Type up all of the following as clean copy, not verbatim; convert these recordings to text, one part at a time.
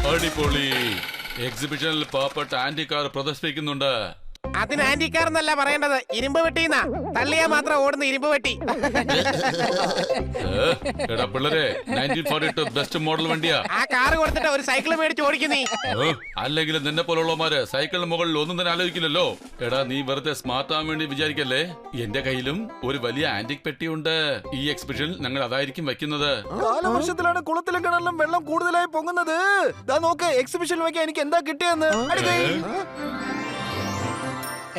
അടിപൊളി. എക്സിബിഷനിൽ പാവപ്പെട്ട anti car പ്രദർശിപ്പിക്കുന്നുണ്ട്. അതിന് ആന്റിക്കാർ എന്നല്ല പറയേണ്ടത്, ഇരുമ്പ് വെട്ടിന്നാ. തള്ളിയാ മാത്രം ഓടുന്ന ഇരുമ്പ് വെട്ടി. എടാ പിള്ളേരെ, 1942 ബെസ്റ്റ് മോഡൽ വണ്ടിയാ. ആ കാറ് കൊടുത്തിട്ട് ഒരു സൈക്കിൾ മേടിച്ച് ഓടിക്കുന്നീ. അല്ലെങ്കിൽ നിന്നെ പോലുള്ളമാര് സൈക്കിളിന് മുകളിൽ ഒന്നും തന്നെ ആലോചിക്കില്ലല്ലോ. എടാ നീ വെറുതെ സ്മാർട്ട് ആവാൻ വേണ്ടി വിചാരിക്കല്ലേ. എന്റെ കയ്യിലും ഒരു വലിയ ആന്റിക് പെട്ടിയുണ്ട്. ഈ എക്സിബിഷനിൽ ഞങ്ങൾ അതായിരിക്കും വെക്കുന്നത്. കാലവർഷത്തിലാണ് കുളത്തിലും കിണറിലും വെള്ളം കൂടുതലായി പൊങ്ങുന്നത്. നോക്ക്, എക്സിബിഷനിൽ വെക്കാൻ എനിക്ക് എന്താ കിട്ടിയെന്ന്.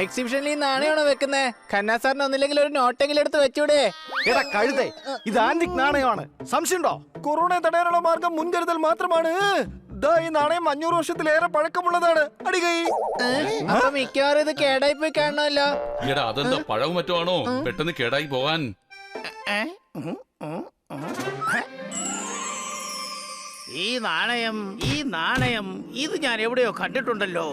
എക്സിബിഷനിൽ ഈ നാണയമാണോ വെക്കുന്നേ? ഖന്നാ സാറിന് ഒന്നില്ലെങ്കിൽ ഒരു നോട്ടെങ്കിലും എടുത്ത് വെച്ചൂടെ? എടാ കഴുതേ, ഇത് ആന്റിക് നാണയമാണ്. സംശയമുണ്ടോ? കൊറോണയെ തടയാനുള്ള മാർഗം മുൻകരുതൽ മാത്രമാണ്. ഈ നാണയം 500 വർഷത്തിലേറെ പഴക്കമുള്ളതാണ്. അടികൈ. അപ്പൊ മിക്കവാറും ഇത് കേടായി പോയി കാണണമല്ലോ. എടാ അതെന്താ പഴവും മറ്റോ ആണോ പെട്ടെന്ന് കേടായി പോവാൻ? ഈ നാണയം ഇത് ഞാൻ എവിടെയോ കണ്ടിട്ടുണ്ടല്ലോ.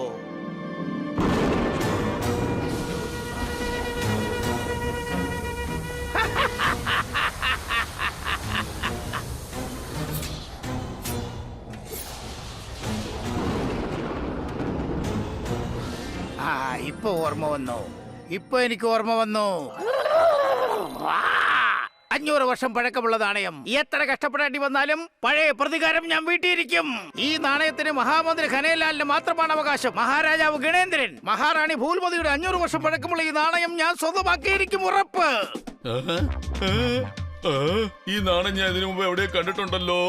ഇപ്പൊ ഓർമ്മ വന്നു. എനിക്ക് ഓർമ്മ വന്നു. 500 വർഷം പഴക്കമുള്ള നാണയം. എത്ര കഷ്ടപ്പെടേണ്ടി വന്നാലും പഴയ പ്രതികാരം ഞാൻ വീട്ടിയിരിക്കും. ഈ നാണയത്തിന് മഹാമന്ത്രി ഖനേലാലിന് മാത്രമാണ് അവകാശം. മഹാരാജാവ് ഗണേന്ദ്രൻ, മഹാറാണി ഭൂൽമതിയുടെ 500 വർഷം പഴക്കമുള്ള ഈ നാണയം ഞാൻ സ്വന്തമാക്കിയിരിക്കും, ഉറപ്പ്. ഈ നാണയം ഞാൻ ഇതിനു മുമ്പ് എവിടെ കണ്ടിട്ടുണ്ടല്ലോ.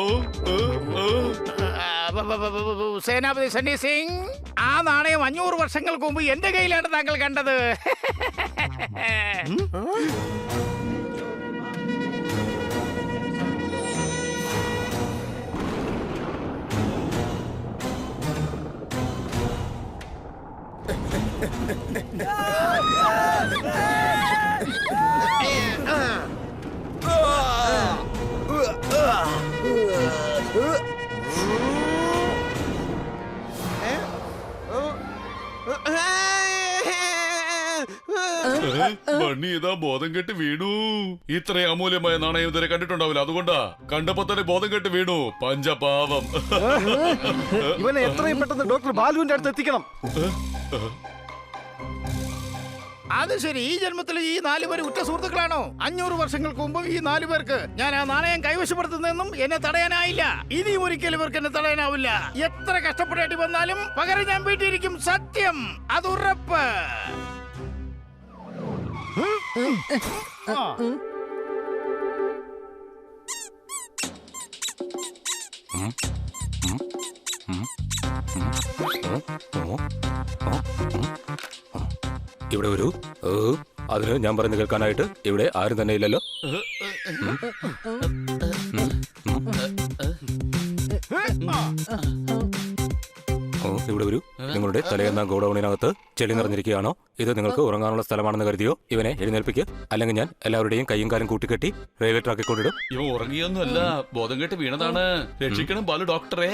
സേനാപതി സണ്ണി സിംഗ്, ആ നാണയം 500 വർഷങ്ങൾക്ക് മുമ്പ് എന്റെ കയ്യിലാണ് താങ്കൾ കണ്ടത്. ബണ്ണി ഇതാ ബോധം കെട്ട് വീണു. ഇത്രയും അമൂല്യമായ നാണയം ഇതുവരെ കണ്ടിട്ടുണ്ടാവില്ല, അതുകൊണ്ടാ കണ്ടപ്പോ തന്നെ ബോധം കെട്ട് വീണു. പഞ്ചപാവം. ഇവനെ എത്രയും പെട്ടെന്ന് ഡോക്ടർ ബാലുവിന്റെ അടുത്ത് എത്തിക്കണം. അത് ശരി, ഈ ജന്മത്തിൽ ഈ 4 പേര് ഉറ്റ സുഹൃത്തുക്കളാണോ? 500 വർഷങ്ങൾക്ക് മുമ്പ് ഈ 4 പേർക്ക് ഞാൻ ആ നാണയം കൈവശപ്പെടുത്തുന്നതെന്നും എന്നെ തടയാനായില്ല. ഇനിയും ഒരിക്കലും ഇവർക്ക് എന്നെ തടയാനാവില്ല. എത്ര കഷ്ടപ്പെടേണ്ടി വന്നാലും പകരം ഞാൻ വീട്ടിയിരിക്കും, സത്യം, അത് ഉറപ്പ്. ഇവിടെ വരൂ. അതിന് ഞാൻ പറഞ്ഞു കേൾക്കാനായിട്ട് ഇവിടെ ആരും തന്നെ ഇല്ലല്ലോ. ഇവിടെ വരൂ. നിങ്ങളുടെ തലേന്ന ഗോഡൌണിനകത്ത് ചെളി നിറഞ്ഞിരിക്കുകയാണോ? ഇത് നിങ്ങൾക്ക് ഉറങ്ങാനുള്ള സ്ഥലമാണെന്ന് കരുതിയോ? ഇവനെ എഴുന്നേൽപ്പിക്ക്, അല്ലെങ്കിൽ ഞാൻ എല്ലാവരുടെയും കയ്യും കാലും കൂട്ടിക്കെട്ടി റെയിൽവേ ട്രാക്കിൽ കൊണ്ടിടും. ഇവ ഉറങ്ങിയൊന്നുമല്ല, ബോധം കെട്ട് വീണതാണ്. രക്ഷിക്കണം ബാലു ഡോക്ടറെ.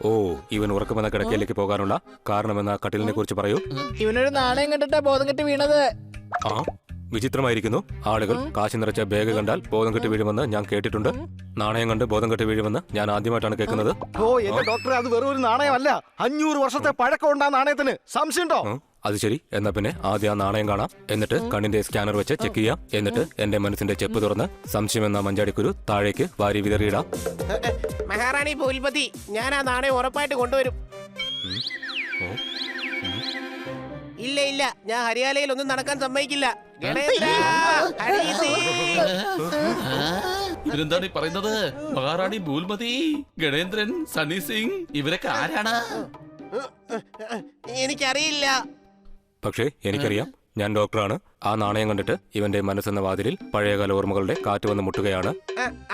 ഓ, ഇവൻ ഉറക്കമെന്ന കിടക്കയിലേക്ക് പോകാനുള്ള കാരണമെന്ന കട്ടിലിനെ കുറിച്ച് പറയൂ. ഇവനൊരു നാണയം കണ്ടിട്ടാ ബോധം കെട്ട് വീണത്. ആ, വിചിത്രമായിരിക്കുന്നു. ആളുകൾ കാശ് നിറച്ച ബാഗ് കണ്ടാൽ ബോധം കെട്ട് വീഴുമെന്ന് ഞാൻ കേട്ടിട്ടുണ്ട്. നാണയം കണ്ട് ബോധം കെട്ട് വീഴുമെന്ന് ഞാൻ ആദ്യമായിട്ടാണ് കേൾക്കുന്നത്. ഓ എന്റെ ഡോക്ടറെ, അത് വെറും ഒരു നാണയമല്ല. 500 വർഷത്തെ പഴക്കമുണ്ട് ആ നാണയത്തിന്. സംശയമുണ്ടോ? അത് ശരി, എന്നാ പിന്നെ ആദ്യം ആ നാണയം കാണാം. എന്നിട്ട് കണ്ണിന്റെ സ്കാനർ വെച്ച് ചെക്ക് ചെയ്യാം. എന്നിട്ട് എന്റെ മനസ്സിന്റെ ചെപ്പ് തുറന്ന് സംശയമെന്ന മഞ്ചാടിക്കുരു താഴേക്ക് വാരി വിതറിയിടാം. മഹാറാണി ഭൂൽപതി, ഞാൻ ആ നാണയം ഉറപ്പായിട്ട് കൊണ്ടുവരും. ഇല്ല, ഞാൻ ഹരിയാലയിൽ ഒന്നും നടക്കാൻ സമ്മതിക്കില്ല. ഇവരെന്താണ് ഈ പറയുന്നത്? മഹാറാണി ഭൂൽമതി, ഗണേന്ദ്രൻ, സണ്ണി സിംഗ്, ഇവരൊക്കെ ആരാണ്? എനിക്കറിയില്ല. പക്ഷേ എനിക്കറിയാം. ഞാൻ ഡോക്ടറാണ്. ആ നാണയം കണ്ടിട്ട് ഇവന്റെ മനസ്സെന്ന വാതിലിൽ പഴയകാല ഓർമ്മകളുടെ കാറ്റ് വന്ന് മുട്ടുകയാണ്.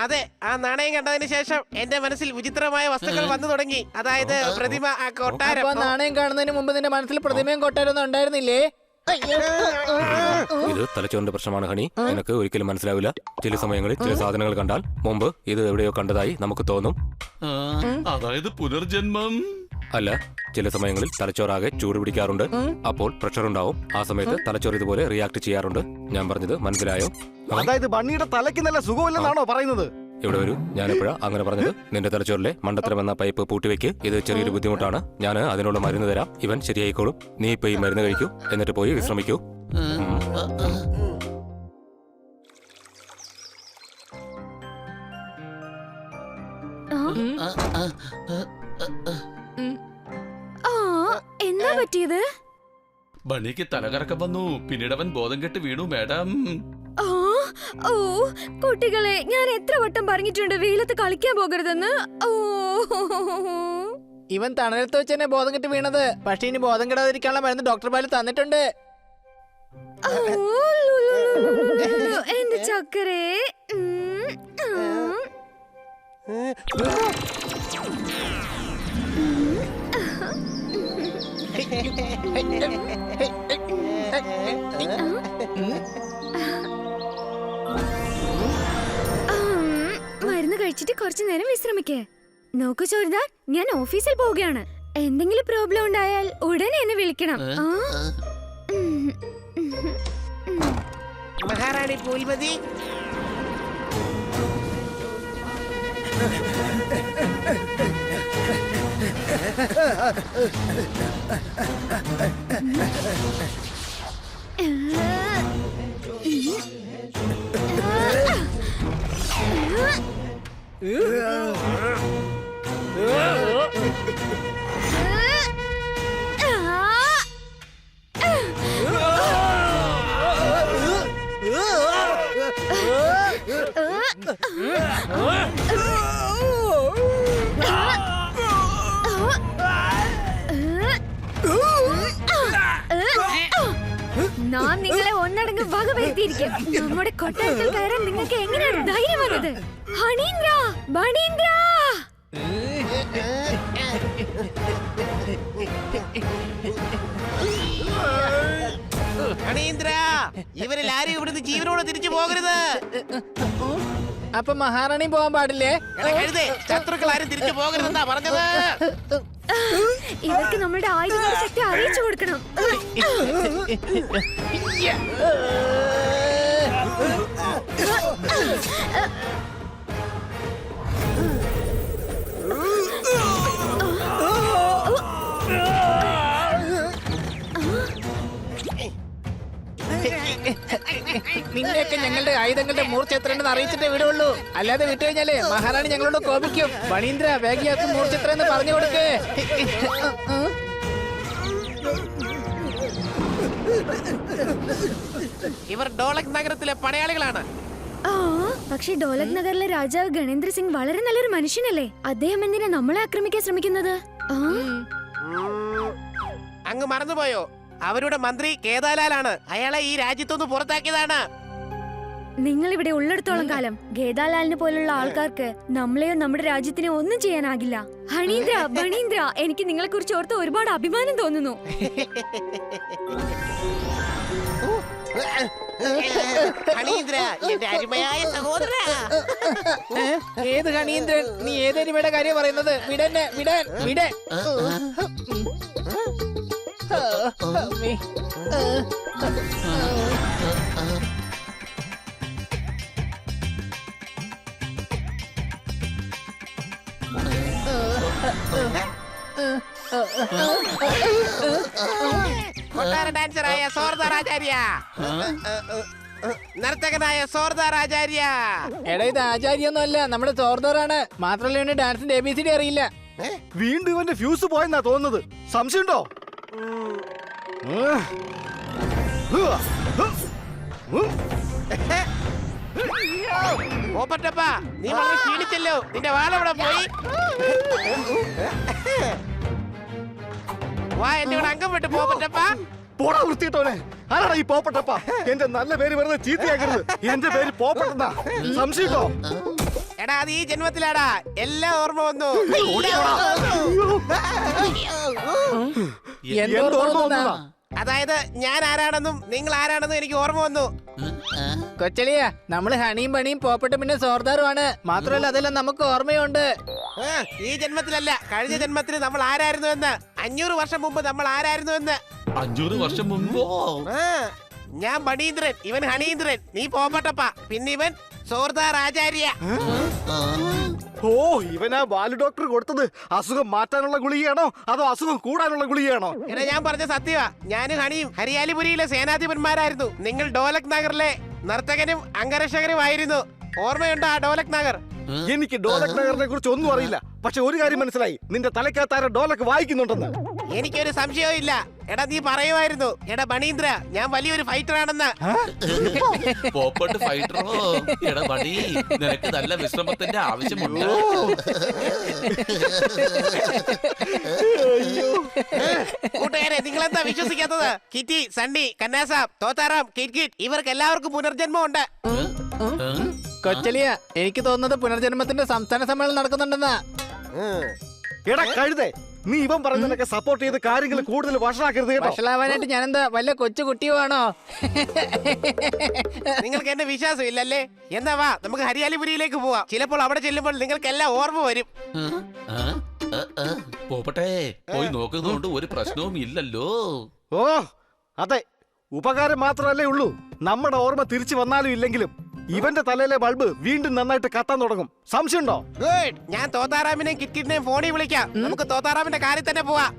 അതെ, ആ നാണയം കണ്ടതിന് ശേഷം എന്റെ മനസ്സിൽ വിചിത്രമായ വസ്തുക്കൾ വന്നു തുടങ്ങി. അതായത് പ്രതിമ, കൊട്ടാരം. നാണയം കാണുന്നതിന് മുമ്പ് നിന്റെ മനസ്സിൽ പ്രതിമയും കൊട്ടാരൊന്നും ഉണ്ടായിരുന്നില്ലേ? ഇത് തലച്ചോറിന്റെ പ്രശ്നമാണ് ഹണി. എനിക്ക് ഒരിക്കലും മനസ്സിലാവില്ല. ചില സമയങ്ങളിൽ ചില സാധനങ്ങൾ കണ്ടാൽ മുമ്പ് ഇത് എവിടെയോ കണ്ടതായി നമുക്ക് തോന്നും. അതായത് പുനർജന്മം. അല്ല, ചില സമയങ്ങളിൽ തലച്ചോറാകെ ചൂട് പിടിക്കാറുണ്ട്. അപ്പോൾ പ്രഷർ ഉണ്ടാവും. ആ സമയത്ത് തലച്ചോറ് ഇതുപോലെ റിയാക്ട് ചെയ്യാറുണ്ട്. ഞാൻ പറഞ്ഞത് മനസ്സിലായോ? അതായത് ബണ്ണിയുടെ തലയ്ക്ക് നല്ല സുഖമില്ലെന്നാണോ പറയുന്നത്? ഇവിടെ വരൂ. ഞാനെപ്പോഴാ അങ്ങനെ പറഞ്ഞത്? നിന്റെ തലച്ചോറിലെ മണ്ടത്തരം എന്ന പൈപ്പ് പൂട്ടിവെക്ക്. ഇത് ചെറിയൊരു ബുദ്ധിമുട്ടാണ്. ഞാൻ അതിനുള്ള മരുന്ന് തരാം. ഇവൻ ശരിയായിക്കോളും. നീ ഇപ്പൊ ഈ മരുന്ന് കഴിക്കൂ, എന്നിട്ട് പോയി വിശ്രമിക്കൂ. എന്താ പറ്റിയത്? ബണ്ണിക്ക് തലകറക്കം വന്നു. പിന്നീട് അവൻ ബോധം കെട്ട് വീണു മാഡം. ഓ കുട്ടികളെ, ഞാൻ എത്ര വട്ടം പറഞ്ഞിട്ടുണ്ട് വെയിലത്ത് കളിക്കാൻ പോകരുതെന്ന്. ഓ ഇവൻ തണലത്ത് വെച്ച് തന്നെ ബോധം കെട്ട് വീണത്. പക്ഷെ ഇനി ബോധം കെടാതിരിക്കാനുള്ള മരുന്ന് ഡോക്ടർ പാല് തന്നിട്ടുണ്ട്. എന്റെ ചക്കരേ. മരുന്ന് കഴിച്ചിട്ട് കുറച്ചു നേരം വിശ്രമിക്കേ. നോക്കൂ ചോരിദാർ, ഞാൻ ഓഫീസിൽ പോവുകയാണ്. എന്തെങ്കിലും പ്രോബ്ലം ഉണ്ടായാൽ ഉടനെ എന്നെ വിളിക്കണം. മഹാറാണി പൂൽമതി, നാം നിങ്ങളെ ഒന്നടങ്കം വക വരുത്തിയിരിക്കും. നമ്മുടെ കൊട്ടാരത്തിൽ കയറാൻ നിങ്ങൾക്ക് എങ്ങനെയാണ് ധൈര്യം വന്നത്? ഹണീന്ദ്ര, ബണീന്ദ്ര. ഹണീന്ദ്ര, ഇവരിൽ ആരും ഇവിടുന്ന് ജീവനോടെ തിരിച്ചു പോകരുത്. അപ്പൊ മഹാറാണി പോവാൻ പാടില്ലേ? കഴുതേ, ശത്രുക്കൾ ആരും തിരിച്ചു പോകരുതെന്നാ പറഞ്ഞത്. ഇവർക്ക് നമ്മുടെ ആയുധങ്ങളുടെ ശക്തി അറിയിച്ചു കൊടുക്കണം. നിന്നെയൊക്കെ ഞങ്ങളുടെ ആയുധങ്ങളുടെ മൂർച്ച എത്രയെന്ന് അറിയിച്ചിട്ടേ വിടുള്ളൂ. അല്ലാതെ വിട്ടു കഴിഞ്ഞാലേ മഹാറാണി ഞങ്ങളോട് കോപിക്കും. ബണീന്ദ്ര, വേഗിയാക്ക് മൂർച്ച എത്രയെന്ന് പറഞ്ഞു കൊടുക്കേ. ഇവർ ഡോളക് നഗരത്തിലെ പടയാളികളാണ്. പക്ഷെ ഡോലക് നഗറിലെ രാജാവ് ഗണേന്ദ്ര സിംഗ് വളരെ നല്ലൊരു മനുഷ്യനല്ലേ? അദ്ദേഹം എന്തിനാ നമ്മളെ ആക്രമിക്കാൻ ശ്രമിക്കുന്നത്? അങ്ങ് മറന്നുപോയോ? അവരുടെ മന്ത്രി കേദാലാലാണ്. അയാളെ ഈ രാജ്യത്തൊന്ന് പുറത്താക്കിയതാണ്. നിങ്ങൾ ഇവിടെ ഉള്ളിടത്തോളം കാലം ഗേദാലാലിനെ പോലുള്ള ആൾക്കാർക്ക് നമ്മളെയോ നമ്മുടെ രാജ്യത്തിനെയോ ഒന്നും ചെയ്യാനാകില്ല. ഹണീന്ദ്ര, ബണീന്ദ്ര, എനിക്ക് നിങ്ങളെ കുറിച്ച് ഓർത്ത് ഒരുപാട് അഭിമാനം തോന്നുന്നു. ഹണീന്ദ്ര, എന്റെ അരുമയായ സഹോദര. ഏത് ഹണീന്ദ്രൻ? നീ ഏതൊരുമയുടെ കാര്യം പറയുന്നത്? വിടന്നെ, വിടാൻ, വിടേ. കൊട്ടാര ഡാൻസറായ സോർദാർ ആചാര്യ, നർത്തകനായ സോർദാർ ആചാര്യ. എടാ, ഇത് ആചാര്യൊന്നും അല്ല, നമ്മുടെ സോർദാറാണ്. മാത്രമല്ല ഇവന് ഡാൻസിന്റെ ABCD അറിയില്ല. വീണ്ടും ഇവന്റെ ഫ്യൂസ് പോയെന്നാ തോന്നുന്നത്. സംശയമുണ്ടോ? ഓപ്പറ്റപ്പാ, നീ വളരെ ക്ഷീണിച്ചല്ലോ. നിന്റെ വാളെവിടെ പോയി? വാ, എന്റെ കൂടെ അംഗം വിട്ട് പോപ്പറ്റപ്പാ. പോടാ വൃത്തിയിട്ടോനെ. ആരാടാ ഈ പോപ്പട്ടപ്പ? എന്റെ നല്ല പേര് വെറുതെ ചീത്തയാക്കരുത്. എന്റെ പേര് പോപ്പട്ടെന്നാ. സംശയിക്കോ? എടാ, അത് ഈ ജന്മത്തിലാടാ. എല്ലാം ഓർമ്മ വന്നു. അതായത് ഞാൻ ആരാണെന്നും നിങ്ങൾ ആരാണെന്നും എനിക്ക് ഓർമ്മ വന്നു. കൊച്ചളിയാ, നമ്മള് ഹണിയും പണിയും പോപ്പട്ടും പിന്നെ സോർദാറുമാണ്. മാത്രമല്ല അതെല്ലാം നമുക്ക് ഓർമ്മയുണ്ട്. ഈ ജന്മത്തിലല്ല, കഴിഞ്ഞ ജന്മത്തിൽ നമ്മൾ ആരായിരുന്നു എന്ന്. 500 വർഷം മുമ്പ് നമ്മൾ ആരായിരുന്നു എന്ന്. 500 വർഷം മുമ്പോ? ഞാൻ ബണീന്ദ്രൻ, ഇവൻ ഹണീന്ദ്രൻ, നീ പോപ്പട്ടപ്പ, പിന്നെ ഇവൻ സോർദാർ ആചാര്യ. ഓ, ഇവനാ ബാലു ഡോക്ടർ കൊടുത്തത് അസുഖം മാറ്റാനുള്ള ഗുളികയാണോ അതോ അസുഖം കൂടാനുള്ള ഗുളികയാണോ? എടാ ഞാൻ പറഞ്ഞ സത്യവാ. ഞാനും ഹണിയും ഹരിയാലിപുരിയിലെ സേനാധിപന്മാരായിരുന്നു. നിങ്ങൾ ഡോലക് നഗറിലെ നർത്തകനും അംഗരക്ഷകനുമായിരുന്നു. ഓർമ്മയുണ്ടോ ആ ഡോലക് നഗർ? എനിക്ക് ഡോലക് നഗറിനെ കുറിച്ച് ഒന്നും അറിയില്ല. പക്ഷെ ഒരു കാര്യം മനസ്സിലായി, നിന്റെ തലക്കകത്താര ഡോലക് വായിക്കുന്നുണ്ടെന്ന്. എനിക്കൊരു സംശയവും ഇല്ല. എടാ നീ പറയുമായിരുന്നു, എടാ ബണീന്ദ്ര, ഞാൻ വലിയൊരു ഫൈറ്റർ ആണെന്ന്. പോപ്പട്ട് ഫൈറ്ററോ? എടാ ബണി, നിനക്ക് നല്ല വിശ്രമത്തിന്റെ ആവശ്യമുണ്ട്. കൂട്ടുകാരെ, നിങ്ങൾ എന്താ വിശ്വസിക്കാത്തത്? കിറ്റി, സണ്ണി, കന്നാസാം, തോത്താറാം, കിറ്റ് കിറ്റ്, ഇവർക്ക് എല്ലാവർക്കും പുനർജന്മം ഉണ്ട്. കൊച്ചലിയ, എനിക്ക് തോന്നുന്നത് പുനർജന്മത്തിന്റെ സംസ്ഥാന സമ്മേളനം നടക്കുന്നുണ്ടെന്നാ. എടാ കഴുതേ, നീ ഇവൻ പറയുന്നതിനൊക്കെ സപ്പോർട്ട് ചെയ്ത് കാര്യങ്ങൾ കൂടുതൽ വഷളാക്കരുത് കേട്ടോ. വഷളാവാനായിട്ട് ഞാനെന്താ വല്ല കൊച്ചു കുട്ടിയോ ആണോ? നിങ്ങൾക്ക് എന്നെ വിശ്വാസം ഇല്ലല്ലേ? എന്നാ വാ, നമുക്ക് ഹരിയാലിപുരിയിലേക്ക് പോവാം. ചിലപ്പോൾ അവിടെ ചെല്ലുമ്പോൾ നിങ്ങൾക്ക് എല്ലാം ഓർമ്മ വരും. പോപ്പട്ടെ, പോയി നോക്കുന്നതുകൊണ്ട് ഒരു പ്രശ്നവും ഇല്ലല്ലോ. ഓ അതെ, ഉപകാരം മാത്രമല്ലേ ഉള്ളൂ. നമ്മുടെ ഓർമ്മ തിരിച്ചു വന്നാലും ഇല്ലെങ്കിലും ഇവന്റെ തലയിലെ ബൾബ് വീണ്ടും നന്നായിട്ട് കത്താൻ തുടങ്ങും. സംശയമുണ്ടോ? ഗുഡ്. ഞാൻ തോത്താറാമിനെയും കിറ്റിനെയും ഫോണിൽ വിളിക്കാം. നമുക്ക് തോത്താറാമിന്റെ കാര്യം തന്നെ പോവാം.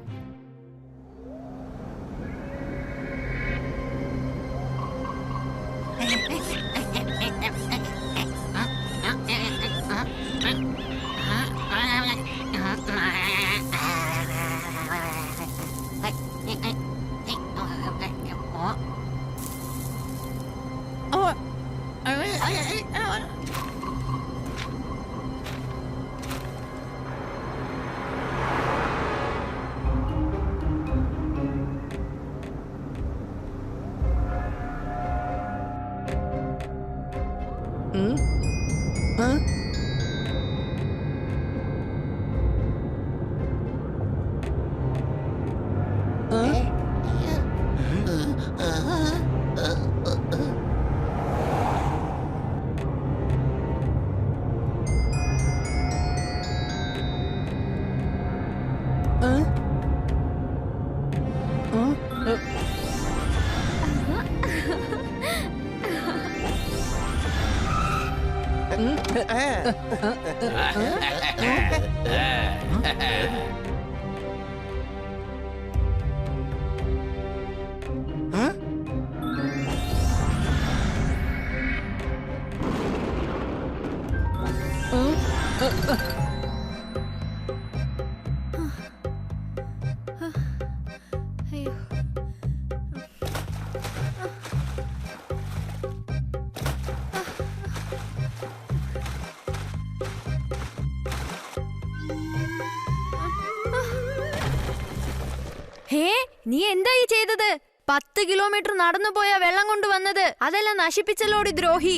ഹേ, നീ എന്തായി ചെയ്തത്? 10 കിലോമീറ്റർ നടന്നു പോയാ വെള്ളം കൊണ്ടുവന്നത്. അതെല്ലാം നശിപ്പിച്ചല്ലോടി ദ്രോഹി.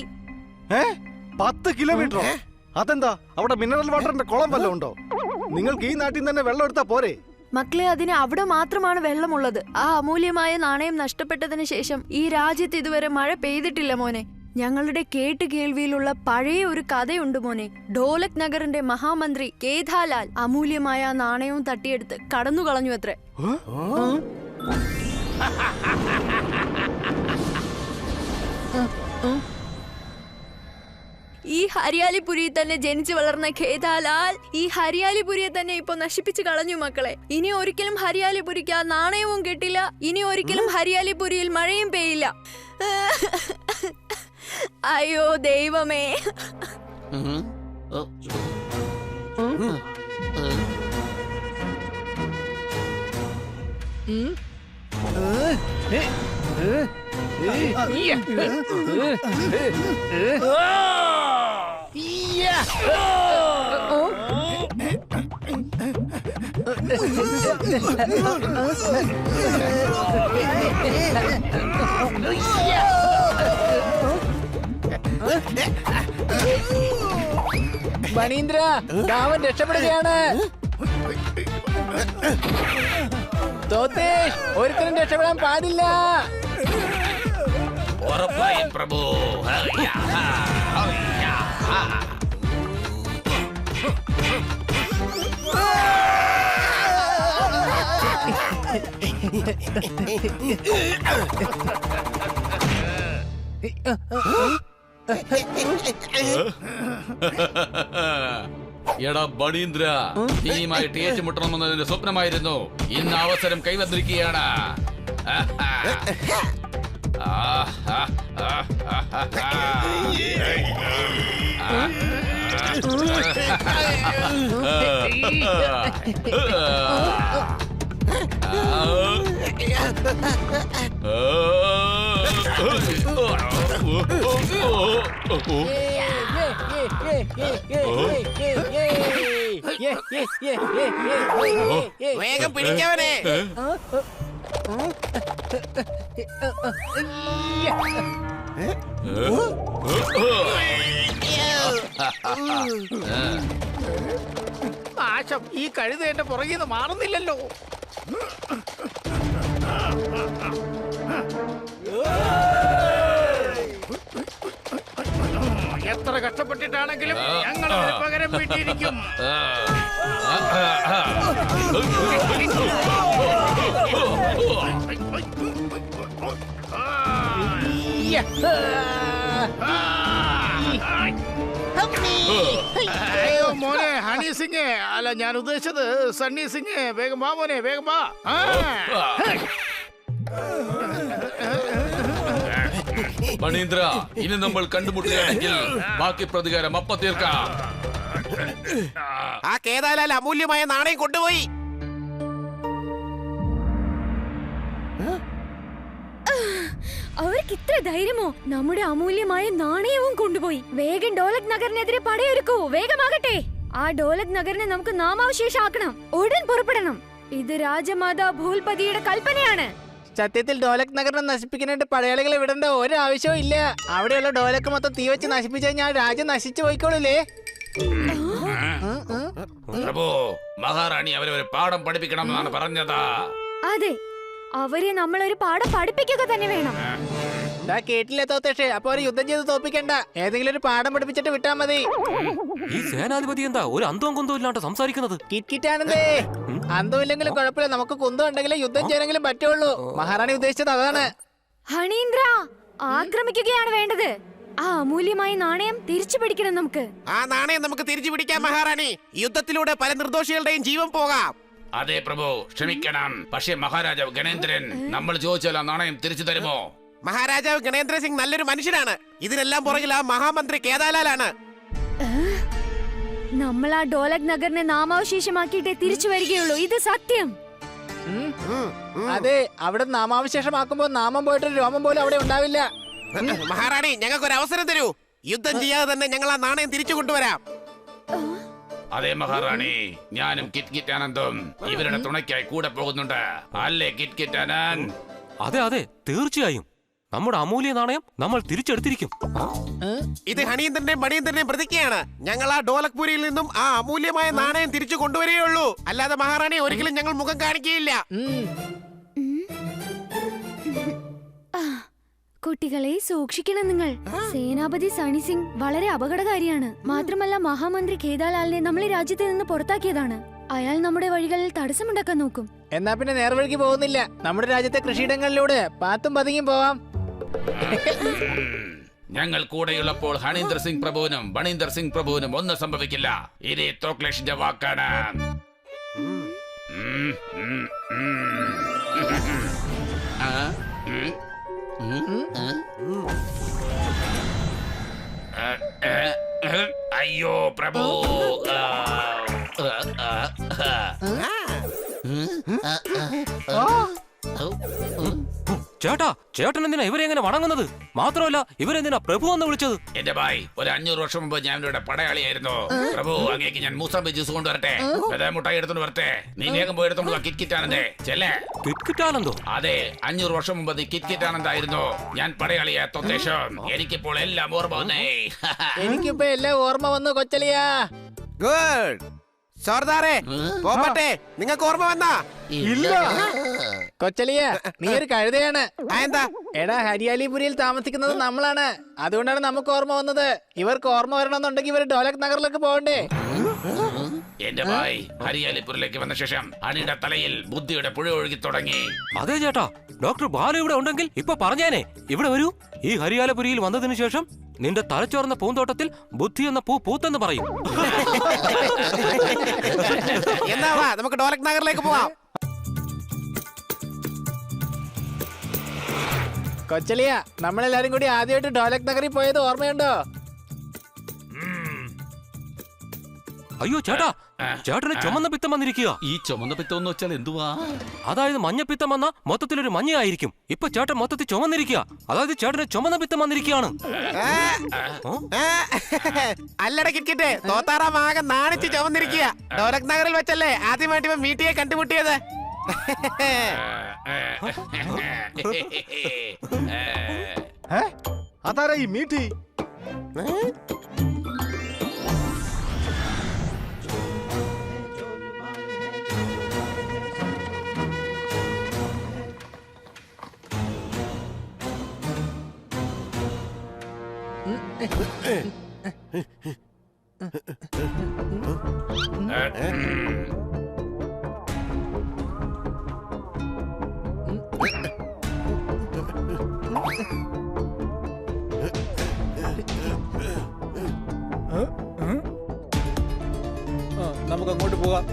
10 കിലോമീറ്റർ? അതെന്താ, അവിടെ മിനറൽ വാട്ടറിന്റെ കുളം വല്ലതും ഉണ്ടോ? നിങ്ങൾക്ക് ഈ നാട്ടിൽ നിന്ന് തന്നെ വെള്ളം എടുത്താ പോരെ? മക്കളെ, അതിന് അവിടെ മാത്രമാണ് വെള്ളമുള്ളത്. ആ അമൂല്യമായ നാണയം നഷ്ടപ്പെട്ടതിന് ശേഷം ഈ രാജ്യത്ത് ഇതുവരെ മഴ പെയ്തിട്ടില്ല മോനെ. ഞങ്ങളുടെ കേട്ടുകേൾവിയിലുള്ള പഴയ ഒരു കഥയുണ്ട് മോനെ. ഡോലക് നഗറിന്റെ മഹാമന്ത്രി കേദാലാൽ അമൂല്യമായ നാണയവും തട്ടിയെടുത്ത് കടന്നു കളഞ്ഞു അത്രേ. ഈ ഹരിയാലിപുരിയിൽ തന്നെ ജനിച്ചു വളർന്ന ഖേദാലാൽ ഈ ഹരിയാലിപുരിയെ തന്നെ ഇപ്പൊ നശിപ്പിച്ചു കളഞ്ഞു മക്കളെ. ഇനി ഒരിക്കലും ഹരിയാലിപുരിക്ക് ആ നാണയവും കിട്ടില്ല. ഇനി ഒരിക്കലും ഹരിയാലിപുരിയിൽ മഴയും പെയ്യില്ല. അയ്യോ ദൈവമേ. ബണീന്ദ്ര, രാമൻ രക്ഷപ്പെടുകയാണ്. തോത്തേഷ്, ഒരുത്തരും രക്ഷപ്പെടാൻ പാടില്ല. ഉറപ്പായും പ്രഭു. എടാ ബണീന്ദ്ര, നീയുമായിട്ട് ഏറ്റുമുട്ടണമെന്ന് എന്റെ സ്വപ്നമായിരുന്നു. ഇന്ന് അവസരം കൈവന്നിരിക്കുകയാണ്. വേഗം പിടിക്കവനെ. നാശം, ഈ കഴുത എന്റെ പുറകിൽ നിന്ന് മാറുന്നില്ലല്ലോ. എത്ര കഷ്ടപ്പെട്ടിട്ടാണെങ്കിലും ഞങ്ങൾ പകരം വീട്ടിയിരിക്കും. അയ്യോ മോനെ, ഹണി സിംഗ് അല്ല, ഞാൻ ഉദ്ദേശിച്ചത് സണ്ണി സിംഗ്. വേഗം വാ മോനെ, വേഗം വാ. ബണീന്ദ്ര, ഇനി നമ്മൾ കണ്ടുമുട്ടുകയാണെങ്കിൽ ബാക്കി പ്രതികാരം അപ്പം തീർക്കാം. ആ കേദാലാൽ അമൂല്യമായ നാണയം കൊണ്ടുപോയി. അവർക്ക് ഇത്ര ധൈര്യമോ? നമ്മുടെ അമൂല്യമായ നാണയവും കൊണ്ടുപോയി. വേഗം ഡോലക് നഗറിനെതിരെ പടയൊരുക്കൂ. വേഗമാകട്ടെ. ആ ഡോലക് നഗറിനെ നമുക്ക് നാമാവശേഷാക്കണം. ഉടൻ പുറപ്പെടണം. ഇത് രാജമാതാ ഭൂൽപതിയുടെ കൽപ്പനയാണ്. സത്യത്തിൽ ഡോലക് നഗറിനെ നശിപ്പിക്കാനായിട്ട് പടയാളികളെ വിടേണ്ട ഒരാവശ്യവും ഇല്ല. അവിടെയുള്ള ഡോലക്ക് മൊത്തം തീ വെച്ച് നശിപ്പിച്ചു കഴിഞ്ഞാൽ രാജ്യം നശിച്ചു പോയിക്കോളൂലേ. പ്രഭു, മഹാറാണി അവരെ ഒരു പാഠം പഠിപ്പിക്കണമെന്നാണ് പറഞ്ഞത്. അതെ, അവരെ നമ്മളൊരു പാഠം പഠിപ്പിക്കുക തന്നെ വേണം. കേട്ടില്ലേ തോത്തേഷേ? അപ്പൊ അവര് യുദ്ധം ചെയ്ത് തോപ്പിക്കണ്ട. ഏതെങ്കിലും ഒരു പാഠം പഠിപ്പിച്ചിട്ട് വിട്ടാ മതി. ഈ സേനാധിപതി എന്താ ഒരു അന്തവും കുന്തവും ഇല്ലാണ്ട് സംസാരിക്കുന്നത്? കിറ്റ്കിറ്റാണെന്നേ. അന്തമില്ലെങ്കിലും കുഴപ്പമില്ല, നമുക്ക് കുന്തം ഉണ്ടെങ്കിലും യുദ്ധം ചെയ്യാനെങ്കിലും പറ്റുള്ളൂ. മഹാറാണി ഉദ്ദേശിച്ചത് അതാണ്. ഹണീന്ദ്ര, ആക്രമിക്കുകയാണ് വേണ്ടത്. ആ അമൂല്യമായ നാണയം തിരിച്ചു പിടിക്കണം നമുക്ക്. ആ നാണയം നമുക്ക് തിരിച്ചു പിടിക്കാം മഹാറാണി. യുദ്ധത്തിലൂടെ പല നിർദോഷികളുടെയും ജീവൻ പോകാം. അതെ പ്രഭു, ക്ഷമിക്കണം. പക്ഷേ മഹാരാജാവ് ഗണേന്ദ്രൻ നമ്മൾ ചോദിച്ചാൽ ആ നാണയം തിരിച്ചു തരുമോ? മഹാരാജാവ് ഗണേന്ദ്ര സിംഗ് നല്ലൊരു മനുഷ്യനാണ്. ഇതിനെല്ലാം പുറകിൽ ആ മഹാമന്ത്രി കേദാലാലാണ്. നമ്മൾ ആ ഡോലക് നഗറിനെ നാമാവശേഷമാക്കിയിട്ടേ തിരിച്ചു വരികയുള്ളൂ. ഇത് സത്യം. അതെ, അവിടെ നാമാവശേഷമാക്കുമ്പോ നാമം പോയിട്ടൊരു രോമം പോലും അവിടെ ഉണ്ടാവില്ല. മഹാറാണി, ഞങ്ങൾക്കൊരു അവസരം തരൂ. യുദ്ധം ചെയ്യാതെ തന്നെ ഞങ്ങൾ ആ നാണയം തിരിച്ചു കൊണ്ടുവരാം. അതെ മഹാറാണി, ഞാനും കിറ്റ് ആനന്ദും ഇവരുടെ തുണയ്ക്കായി കൂടെ പോകുന്നുണ്ട്. അല്ലേ കിറ്റ് ആനന്ദ്? അതെ അതെ, തീർച്ചയായും. നമ്മുടെ അമൂല്യ നാണയം നമ്മൾ തിരിച്ചെടുത്തിരിക്കും. ഇത് ഹണീന്ദ്രന്റെയും മണീന്ദ്രന്റെയും പ്രതിജ്ഞയാണ്. ഞങ്ങൾ ആ ഡോലക്പൂരിയിൽ നിന്നും ആ അമൂല്യമായ നാണയം തിരിച്ചു കൊണ്ടുവരികയുള്ളൂ. അല്ലാതെ മഹാറാണി ഒരിക്കലും ഞങ്ങൾ മുഖം കാണിക്കുകയില്ല. കുട്ടികളെ സൂക്ഷിക്കണം നിങ്ങൾ. സേനാപതി സണി സിംഗ് വളരെ അപകടകാരിയാണ്. മാത്രമല്ല മഹാമന്ത്രി കേദാലാലിനെ നമ്മളെ രാജ്യത്ത് നിന്ന് പുറത്താക്കിയതാണ്. അയാൾ നമ്മുടെ വഴികളിൽ തടസ്സമുണ്ടാക്കാൻ നോക്കും. എന്നാ പിന്നെ നേർവഴിക്ക് പോകുന്നില്ല. നമ്മുടെ രാജ്യത്തെ കൃഷിയിടങ്ങളിലൂടെ പാത്തും പതുങ്ങിയും പോവാം. ഞങ്ങൾ കൂടെയുള്ളപ്പോൾ ഹണീന്ദർ സിംഗ് പ്രഭുവിനും ബണീന്ദർ സിംഗ് പ്രഭുവിനും ഒന്നും സംഭവിക്കില്ല. ഇത് തോക്ലേഷിന്റെ വാക്കാണ്. അയ്യോ പ്രഭു, ചേട്ടാ, ചേട്ടൻ എന്തിനാ ഇവരെ എങ്ങനെ വണങ്ങുന്നത്? മാത്രമല്ല ഇവരെന്തിനാ പ്രഭു എന്ന് വിളിച്ചത്? എന്റെ ഭായ്, ഒരു 500 വർഷം മുമ്പ് ഞാൻ ഇവിടെ പടയാളിയായിരുന്നു. പ്രഭു, അങ്ങേക്ക് ഞാൻ മൂസാമ്പി ജ്യൂസ് കൊണ്ടുവരട്ടെ? മുട്ടായി എടുത്തോണ്ട് വരട്ടെ? നീ വേഗം പോയി എടുത്തോണ്ട് കിറ്റ് ആനന്ദേ, ചെല്ലേ. കിറ്റ്? അതെ, 500 വർഷം മുമ്പ് നീ കിറ്റ് ആനന്ദായിരുന്നു. ഞാൻ പടയാളിയാ തൊത്തേഷം. എനിക്കിപ്പോൾ എല്ലാം ഓർമ്മ വന്നേ. എനിക്കിപ്പോ എല്ലാം ഓർമ്മ വന്നു കൊച്ചലിയാ. ഗുഡ് സർദാറെ, പോകട്ടെ. നിങ്ങൾക്ക് ഓർമ്മ വന്നാ? ഇല്ല. കൊച്ചലിയ, നീ ഒരു കഴുതയാണ്. എന്താ? എടാ, ഹരിയാലിപുരിയിൽ താമസിക്കുന്നത് നമ്മളാണ്. അതുകൊണ്ടാണ് നമുക്ക് ഓർമ്മ വന്നത്. ഇവർക്ക് ഓർമ്മ വരണമെന്നുണ്ടെങ്കിൽ ഇവർ ഡോലക് നഗറിലേക്ക് പോകണ്ടേ? എന്റെ ഭായ് ഹരിയാലിപുരിലേക്ക് വന്ന ശേഷം അണിയുടെ തലയിൽ ബുദ്ധിയുടെ പുഴ ഒഴുകി തുടങ്ങി. അതെ ചേട്ടാ, ഡോക്ടർ ബാലു ഇവിടെ ഉണ്ടെങ്കിൽ ഇപ്പൊ പറഞ്ഞേനെ. ഇവിടെ വരൂ. ഈ ഹരിയാലപുരിയിൽ വന്നതിന് ശേഷം നിന്റെ തലച്ചോർന്ന പൂന്തോട്ടത്തിൽ ബുദ്ധി എന്ന പൂ പൂത്തെന്ന് പറയും. എന്നാ വാ, നമുക്ക് ഡോലക് നഗറിലേക്ക് പോവാം. കൊച്ചലിയ, നമ്മളെല്ലാരും കൂടി ആദ്യമായിട്ട് ഡോലക് നഗറിൽ പോയത് ഓർമ്മയുണ്ടോ? അയ്യോ ചേട്ടാ, ചേട്ടന് ചുമന്ന പിത്തം വന്നിരിക്കുക. ഈ ചുമന്ന പിത്തം എന്ന് വെച്ചാൽ എന്തുവാ? അതായത് മഞ്ഞപ്പിത്തം വന്ന മൊത്തത്തിലൊരു മഞ്ഞയായിരിക്കും. ഇപ്പൊ ചേട്ടൻ മൊത്തത്തിൽ ചുമന്നിരിക്കുക. അതായത് ചേട്ടന് ചുമന്ന പിത്തം വന്നിരിക്കുകയാണ്. അല്ലട കിറ്റ്, തോത്താറാമാകെ നാണിച്ച് ചുമന്നിരിക്കുക. ഡോലക് നഗറിൽ വെച്ചല്ലേ ആദ്യമായിട്ട് ഇവൻ മീറ്റിയെ കണ്ടുമുട്ടിയത്. അതാരാ ഈ മീട്ടി? നമുക്ക് അങ്ങോട്ട് പോകാം.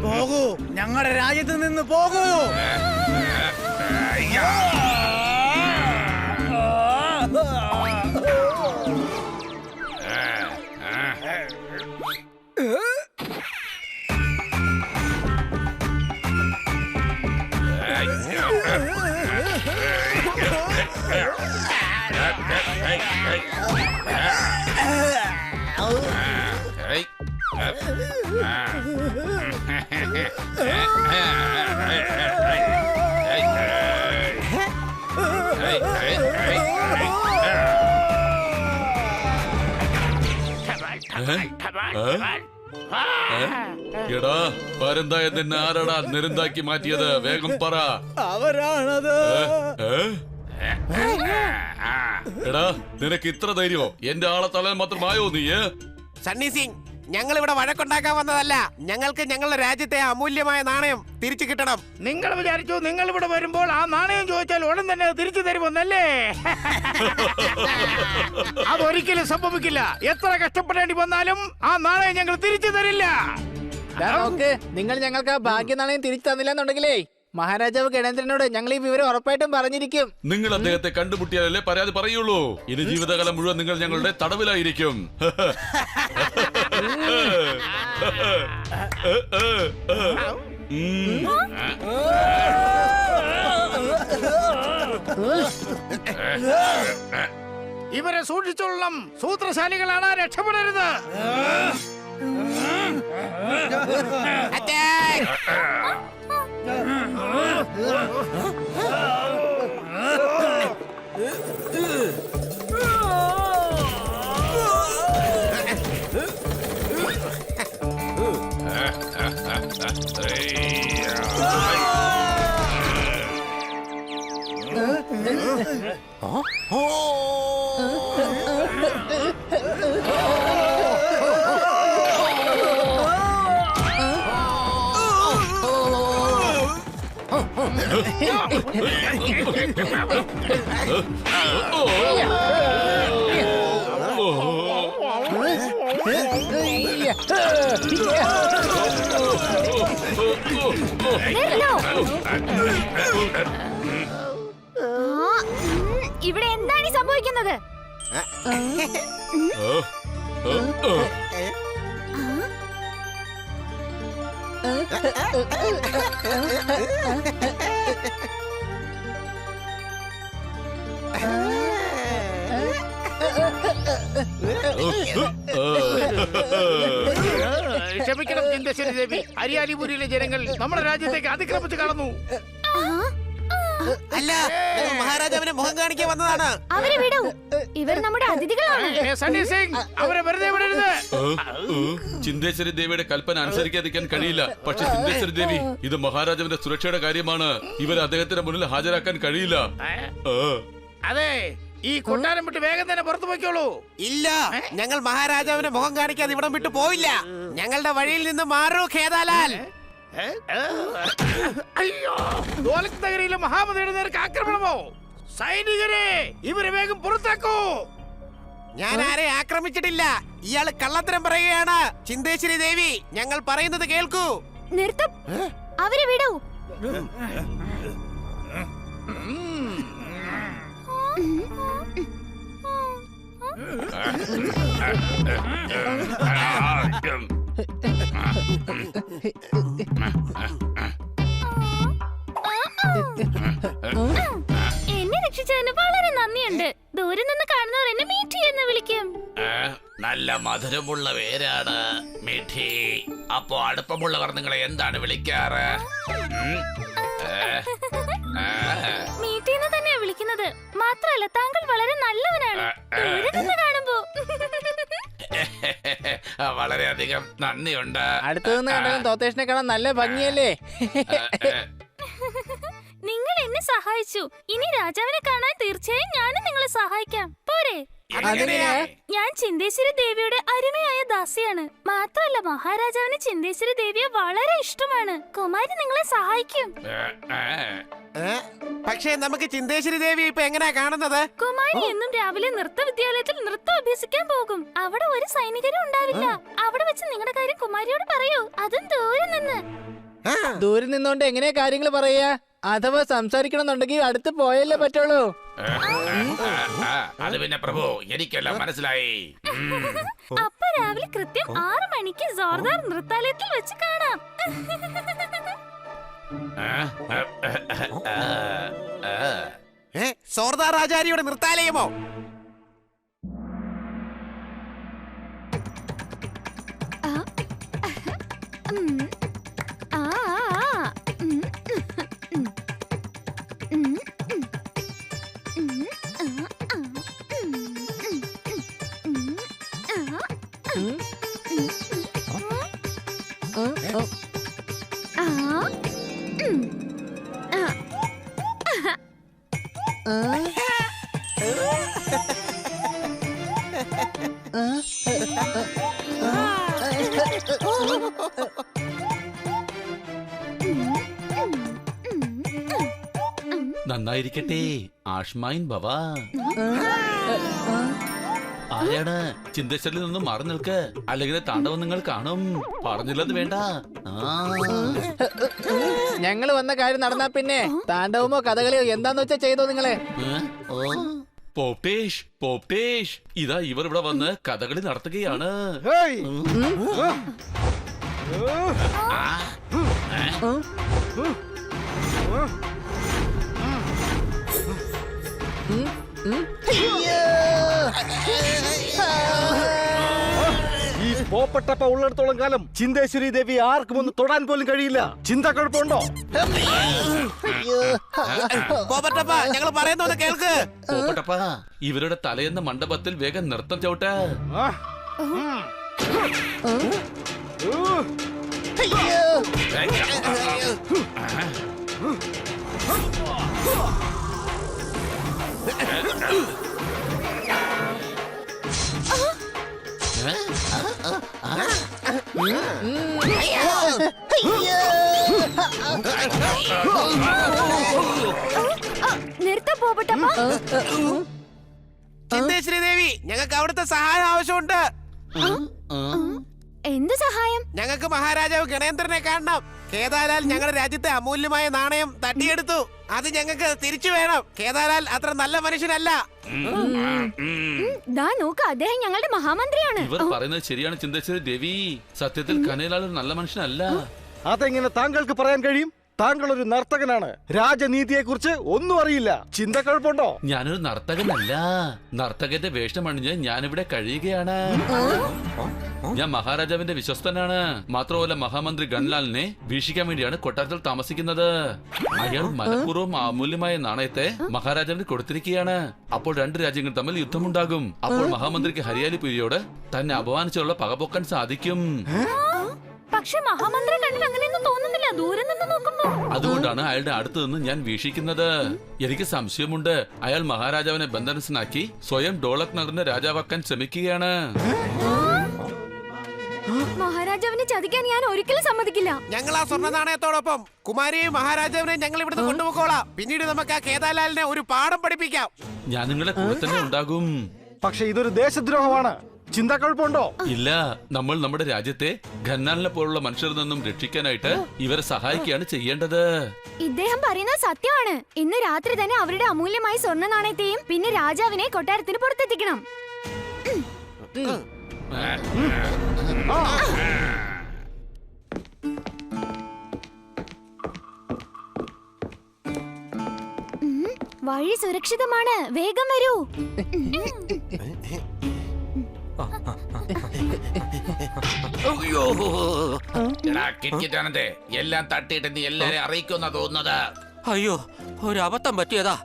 പോകൂ, ഞങ്ങളുടെ രാജ്യത്ത് നിന്ന് പോകൂ. എടാ പരന്തായ നിന്നെ ആരടാ നിരന്താക്കി മാറ്റിയത്? വേഗം പറ. അവരാണത്. എടാ നിനക്ക് ഇത്ര ധൈര്യമോ? എന്റെ ആളെ തലയിൽ മാത്രമായോ നീ? സണ്ണി സിംഗ്, ഞങ്ങൾ ഇവിടെ വഴക്കുണ്ടാക്കാൻ വന്നതല്ല. ഞങ്ങൾക്ക് ഞങ്ങളുടെ രാജ്യത്തെ അമൂല്യമായ നാണയം തിരിച്ചു കിട്ടണം. നിങ്ങൾ വിചാരിച്ചു നിങ്ങൾ ഇവിടെ വരുമ്പോൾ ആ നാണയം ചോദിച്ചാൽ ഉടൻ തന്നെ തിരിച്ചു തരുമെന്നല്ലേ? അതൊരിക്കലും സംഭവിക്കില്ല. എത്ര കഷ്ടപ്പെടേണ്ടി വന്നാലും ആ നാണയം ഞങ്ങൾ തിരിച്ചു തരില്ല. നിങ്ങൾ ഞങ്ങൾക്ക് ആ ഭാഗ്യനാണയം തിരിച്ചു തന്നില്ലെന്നുണ്ടെങ്കിലേ മഹാരാജാവ് ഗണേന്ദ്രനോട് ഞങ്ങൾ ഈ വിവരം ഉറപ്പായിട്ടും പറഞ്ഞിരിക്കും. നിങ്ങൾ അദ്ദേഹത്തെ കണ്ടുമുട്ടിയാലല്ലേ പരാതി പറയുള്ളൂ. ഇനി ജീവിതകാലം മുഴുവൻ നിങ്ങൾ ഞങ്ങളുടെ തടവിലായിരിക്കും. ഇവരെ സൂക്ഷിച്ചോളണം. സൂത്രശാലികളാണ്, രക്ഷപ്പെടരുത്. Attack! ഇവിടെ എന്താണ് ഈ സംഭവിക്കുന്നത്? ക്ഷമിക്കണം ചിന്തേശ്വരി ദേവി, ഹരിയാലിപുരിയിലെ ജനങ്ങൾ നമ്മുടെ രാജ്യത്തേക്ക് അതിക്രമിച്ച് കടന്നു. അല്ല, ഞങ്ങൾ മഹാരാജാവിനെ മുഖം കാണിക്കാൻ വന്നതാണ്. അവരെ വിടൂ, ഇവർ നമ്മുടെ അതിഥികളാണ്. സണ്ണി സിംഗ്, അവരെ വെറുതെ വിടരുത്. ചിന്തേശ്വരി ദേവിയുടെ കൽപ്പന അനുസരിക്കാതിരിക്കാൻ കഴിയില്ല. പക്ഷെ ചിന്തേശ്വരി ദേവി, ഇത് മഹാരാജാവിന്റെ സുരക്ഷയുടെ കാര്യമാണ്. ഇവരെ അദ്ദേഹത്തിന്റെ മുന്നിൽ ഹാജരാക്കാൻ കഴിയില്ല. അതെ, ഈ കൊട്ടാരം വിട്ട് വേഗം തന്നെ പുറത്തു പോയിക്കോളൂ. ഇല്ല, ഞങ്ങൾ മഹാരാജാവിനെ മുഖം കാണിക്കാതെ ഇവിടം വിട്ടു പോയില്ല. ഞങ്ങളുടെ വഴിയിൽ നിന്ന് മാറൂ ഖേദാലാൽ. അയ്യോ, ദോലക് നഗരിയിലെ മഹാമതിയുടെ നേർക്ക് ആക്രമണമോ? സൈനികരെ, ഇവരെ വേഗം പുറത്താക്കൂ. ഞാൻ ആരെ ആക്രമിച്ചിട്ടില്ല. ഇയാൾ കള്ളത്തരം പറയുകയാണ്. ചിന്തേശ്വരി ദേവി, ഞങ്ങൾ പറയുന്നത് കേൾക്കൂ. നിർത്തും, അവരെ വിടൂ. എന്നെ രക്ഷിച്ചതിന് വളരെ നന്ദിയുണ്ട്. ദൂരെ നിന്ന് കാണുന്നവർ എന്നെ മീठी എന്ന് വിളിക്കും. നല്ല മധുരമുള്ള പേരാണ് മിഠി. അപ്പോ അടുപ്പമുള്ളവർ നിങ്ങളെ എന്താണ് വിളിക്കാറ്? മീठी എന്ന് തന്നെയാ വിളിക്കുന്നത്. മാത്രമല്ല, താങ്കൾ വളരെ നല്ലവനാണ്. ദൂരെ നിന്ന് കാണുമ്പോ. വളരെയധികം നന്ദിയുണ്ട്. അടുത്തു നിന്ന് കണ്ടാലും തോത്തേഷനെ കാണാൻ നല്ല ഭംഗിയല്ലേ? നിങ്ങൾ എന്നെ സഹായിച്ചു. ഇനി രാജാവിനെ കാണാൻ തീർച്ചയായും ഞാനും നിങ്ങളെ സഹായിക്കാം. പോരെ? ഞാൻ ചിന്തേശ്വരി ദേവിയുടെ അരുമയായ ദാസിയാണ്. മാത്രമല്ല, മഹാരാജാവിന് ചിന്തേശ്വരി ദേവിയെ വളരെ ഇഷ്ടമാണ്. കുമാരി നിങ്ങളെ സഹായിക്കും. പക്ഷേ നമുക്ക് ചിന്തേശ്വരി ദേവി ഇപ്പൊ എങ്ങനെയാ കാണുന്നത്? കുമാരി എന്നും രാവിലെ നൃത്ത വിദ്യാലയത്തിൽ നൃത്തം അഭ്യസിക്കാൻ പോകും. അവിടെ ഒരു സൈനികരും ഉണ്ടാവില്ല. അവിടെ വെച്ച് നിങ്ങളുടെ കാര്യം കുമാരിയോട് പറയൂ, അതും ദൂരെ നിന്ന്. ദൂരെ നിന്നോണ്ട് എങ്ങനെയാ കാര്യങ്ങൾ പറയാ? അഥവാ സംസാരിക്കണമെന്നുണ്ടെങ്കിൽ അടുത്ത് പോയല്ലേ പറ്റുള്ളൂ. അത് പിന്നെ പ്രഭു, എനിക്കെല്ലാം മനസ്സിലായി. അപ്പൊ രാവിലെ കൃത്യം 6 മണിക്ക് സോർദാർ നൃത്താലയത്തിൽ വെച്ച് കാണാം. സോർദാർ ആചാര്യയുടെ നൃത്താലയമോ? നന്നായിരിക്കട്ടെ, ആഷ്മായിൻ ഭവ. ആരാണ്? ചിന്തേശ്വരിൽ നിന്നും മാറി നിൽക്ക്, അല്ലെങ്കിൽ താണ്ഡവം നിങ്ങൾ കാണും. പറഞ്ഞില്ലത് വേണ്ട. ഞങ്ങള് വന്ന കാര്യം നടന്നാ പിന്നെ താണ്ഡവമോ കഥകളിയോ എന്താന്ന് വെച്ചാ ചെയ്തോ നിങ്ങളെ? പോപ്റ്റേഷ്, പോപ്റ്റേഷ്, ഇതാ ഇവർ ഇവിടെ വന്ന് കഥകളി നടത്തുകയാണ്. ഈ പോപ്പട്ടപ്പ ഉള്ളിടത്തോളം കാലം ചിന്തേശ്വരി ദേവി ആർക്കും ഒന്ന് തൊടാൻ പോലും കഴിയില്ല. ചിന്ത കുഴപ്പമുണ്ടോ? പോപ്പട്ടപ്പ, ഞങ്ങൾ പറയുന്നത് കേൾക്ക്. പോപ്പട്ടപ്പ, ഇവരുടെ തലയെന്ന മണ്ഡപത്തിൽ വേഗം നൃത്തം ചവിട്ട്. നിർത്ത പോപട്ടമ്മ. ചിന്തേശ്വരി ദേവി, ഞങ്ങൾക്ക് അവിടുത്തെ സഹായം ആവശ്യമുണ്ട്. എന്ത് സഹായം? ഞങ്ങൾക്ക് മഹാരാജാവ് ഗണേന്ദ്രനെ കാണണം. കേദാലാൽ ഞങ്ങളുടെ രാജ്യത്തെ അമൂല്യമായ നാണയം തട്ടിയെടുത്തു. അത് ഞങ്ങൾക്ക് തിരിച്ചു വേണം. കേദാലാൽ അത്ര നല്ല മനുഷ്യനല്ല. ദാ നോക്ക്, അദ്ദേഹം ഞങ്ങളുടെ മഹാമന്ത്രിയാണ്. ഇവർ പറയുന്നത് ശരിയാണ് ചിന്തേശ്വരി ദേവി. സത്യത്തിൽ കനേലാൽ ഒരു നല്ല മനുഷ്യനല്ല. അതെങ്ങനെ താങ്കൾക്ക് പറയാൻ കഴിയും? താങ്കൾ ഒരു നർത്തകനാണ്. രാജനീതിയെ കുറിച്ച് ഒന്നും അറിയില്ല. ചിന്തക്കുഴപ്പമുണ്ടോ? ഞാനൊരു നർത്തകനല്ല. നർത്തകന്റെ വേഷമണിഞ്ഞ് ഞാനിവിടെ കഴിയുകയാണ്. ഞാൻ മഹാരാജാവിന്റെ വിശ്വസ്തനാണ്. മാത്രമല്ല മഹാമന്ത്രി ഗൺലാലിനെ വീക്ഷിക്കാൻ വേണ്ടിയാണ് കൊട്ടാരത്തിൽ താമസിക്കുന്നത്. അയാൾ മനഃപൂർവ്വം അമൂല്യമായ നാണയത്തെ മഹാരാജാവിന് കൊടുത്തിരിക്കുകയാണ്. അപ്പോൾ രണ്ട് രാജ്യങ്ങൾ തമ്മിൽ യുദ്ധമുണ്ടാകും. അപ്പോൾ മഹാമന്ത്രിക്ക് ഹരിയാലിപുരിയോട് തന്നെ അപമാനിച്ചുള്ള പകപോക്കാൻ സാധിക്കും. പക്ഷെ മഹാമന്ത്രി കണ്ടിട്ട് അങ്ങനെയൊന്നും തോന്നുന്നില്ല, ദൂരെ നിന്ന് നോക്കുമ്പോ. അതുകൊണ്ടാണ് അയാളുടെ അടുത്ത് നിന്ന് ഞാൻ വീക്ഷിക്കുന്നത്. എനിക്ക് സംശയമുണ്ട്, അയാൾ മഹാരാജാവിനെ ബന്ധനസ്ഥനാക്കി സ്വയം ഡോളക് നഗറിന്റെ രാജാവാക്കാൻ ശ്രമിക്കുകയാണ്. മഹാരാജാവിനെ ചതിക്കാൻ ഞാൻ ഒരിക്കലും സമ്മതിക്കില്ല. ഞങ്ങൾ ആ സ്വർണ്ണ നാണയത്തോടൊപ്പം കുമാരിയെയും മഹാരാജാവിനെയും ഞങ്ങൾ ഇവിടുന്ന് കൊണ്ടുപോയിക്കോളാം. പിന്നീട് നമുക്ക് ആ കേദാലാലിനെ ഒരു പാഠം പഠിപ്പിക്കാം. ഞാൻ നിങ്ങളുടെ കൂടെ തന്നെ ഉണ്ടാകും. പക്ഷെ ഇതൊരു ദേശദ്രോഹമാണ്. ചിന്തക്കുഴപ്പമുണ്ടോ? ഇല്ല, നമ്മൾ നമ്മുടെ രാജ്യത്തെ ഖന്നാലിനെ പോലുള്ള മനുഷ്യരിൽ നിന്നും രക്ഷിക്കാനായിട്ട് ഇവരെ സഹായിക്കുകയാണ് ചെയ്യേണ്ടത്. ഇദ്ദേഹം പറയുന്നത് സത്യമാണ്. ഇന്ന് രാത്രി തന്നെ അവരുടെ അമൂല്യമായ സ്വർണ്ണ നാണയത്തെയും പിന്നെ രാജാവിനെ കൊട്ടാരത്തിന് പുറത്തെത്തിക്കണം. വഴി സുരക്ഷിതമാണ്, വേഗം വരൂ. എല്ലാം തട്ടിയിട്ട് നീ എല്ലാരെയും അറിയിക്കുന്ന തോന്നുന്നത്. അയ്യോ, ഒരു അബദ്ധം പറ്റിയതാ.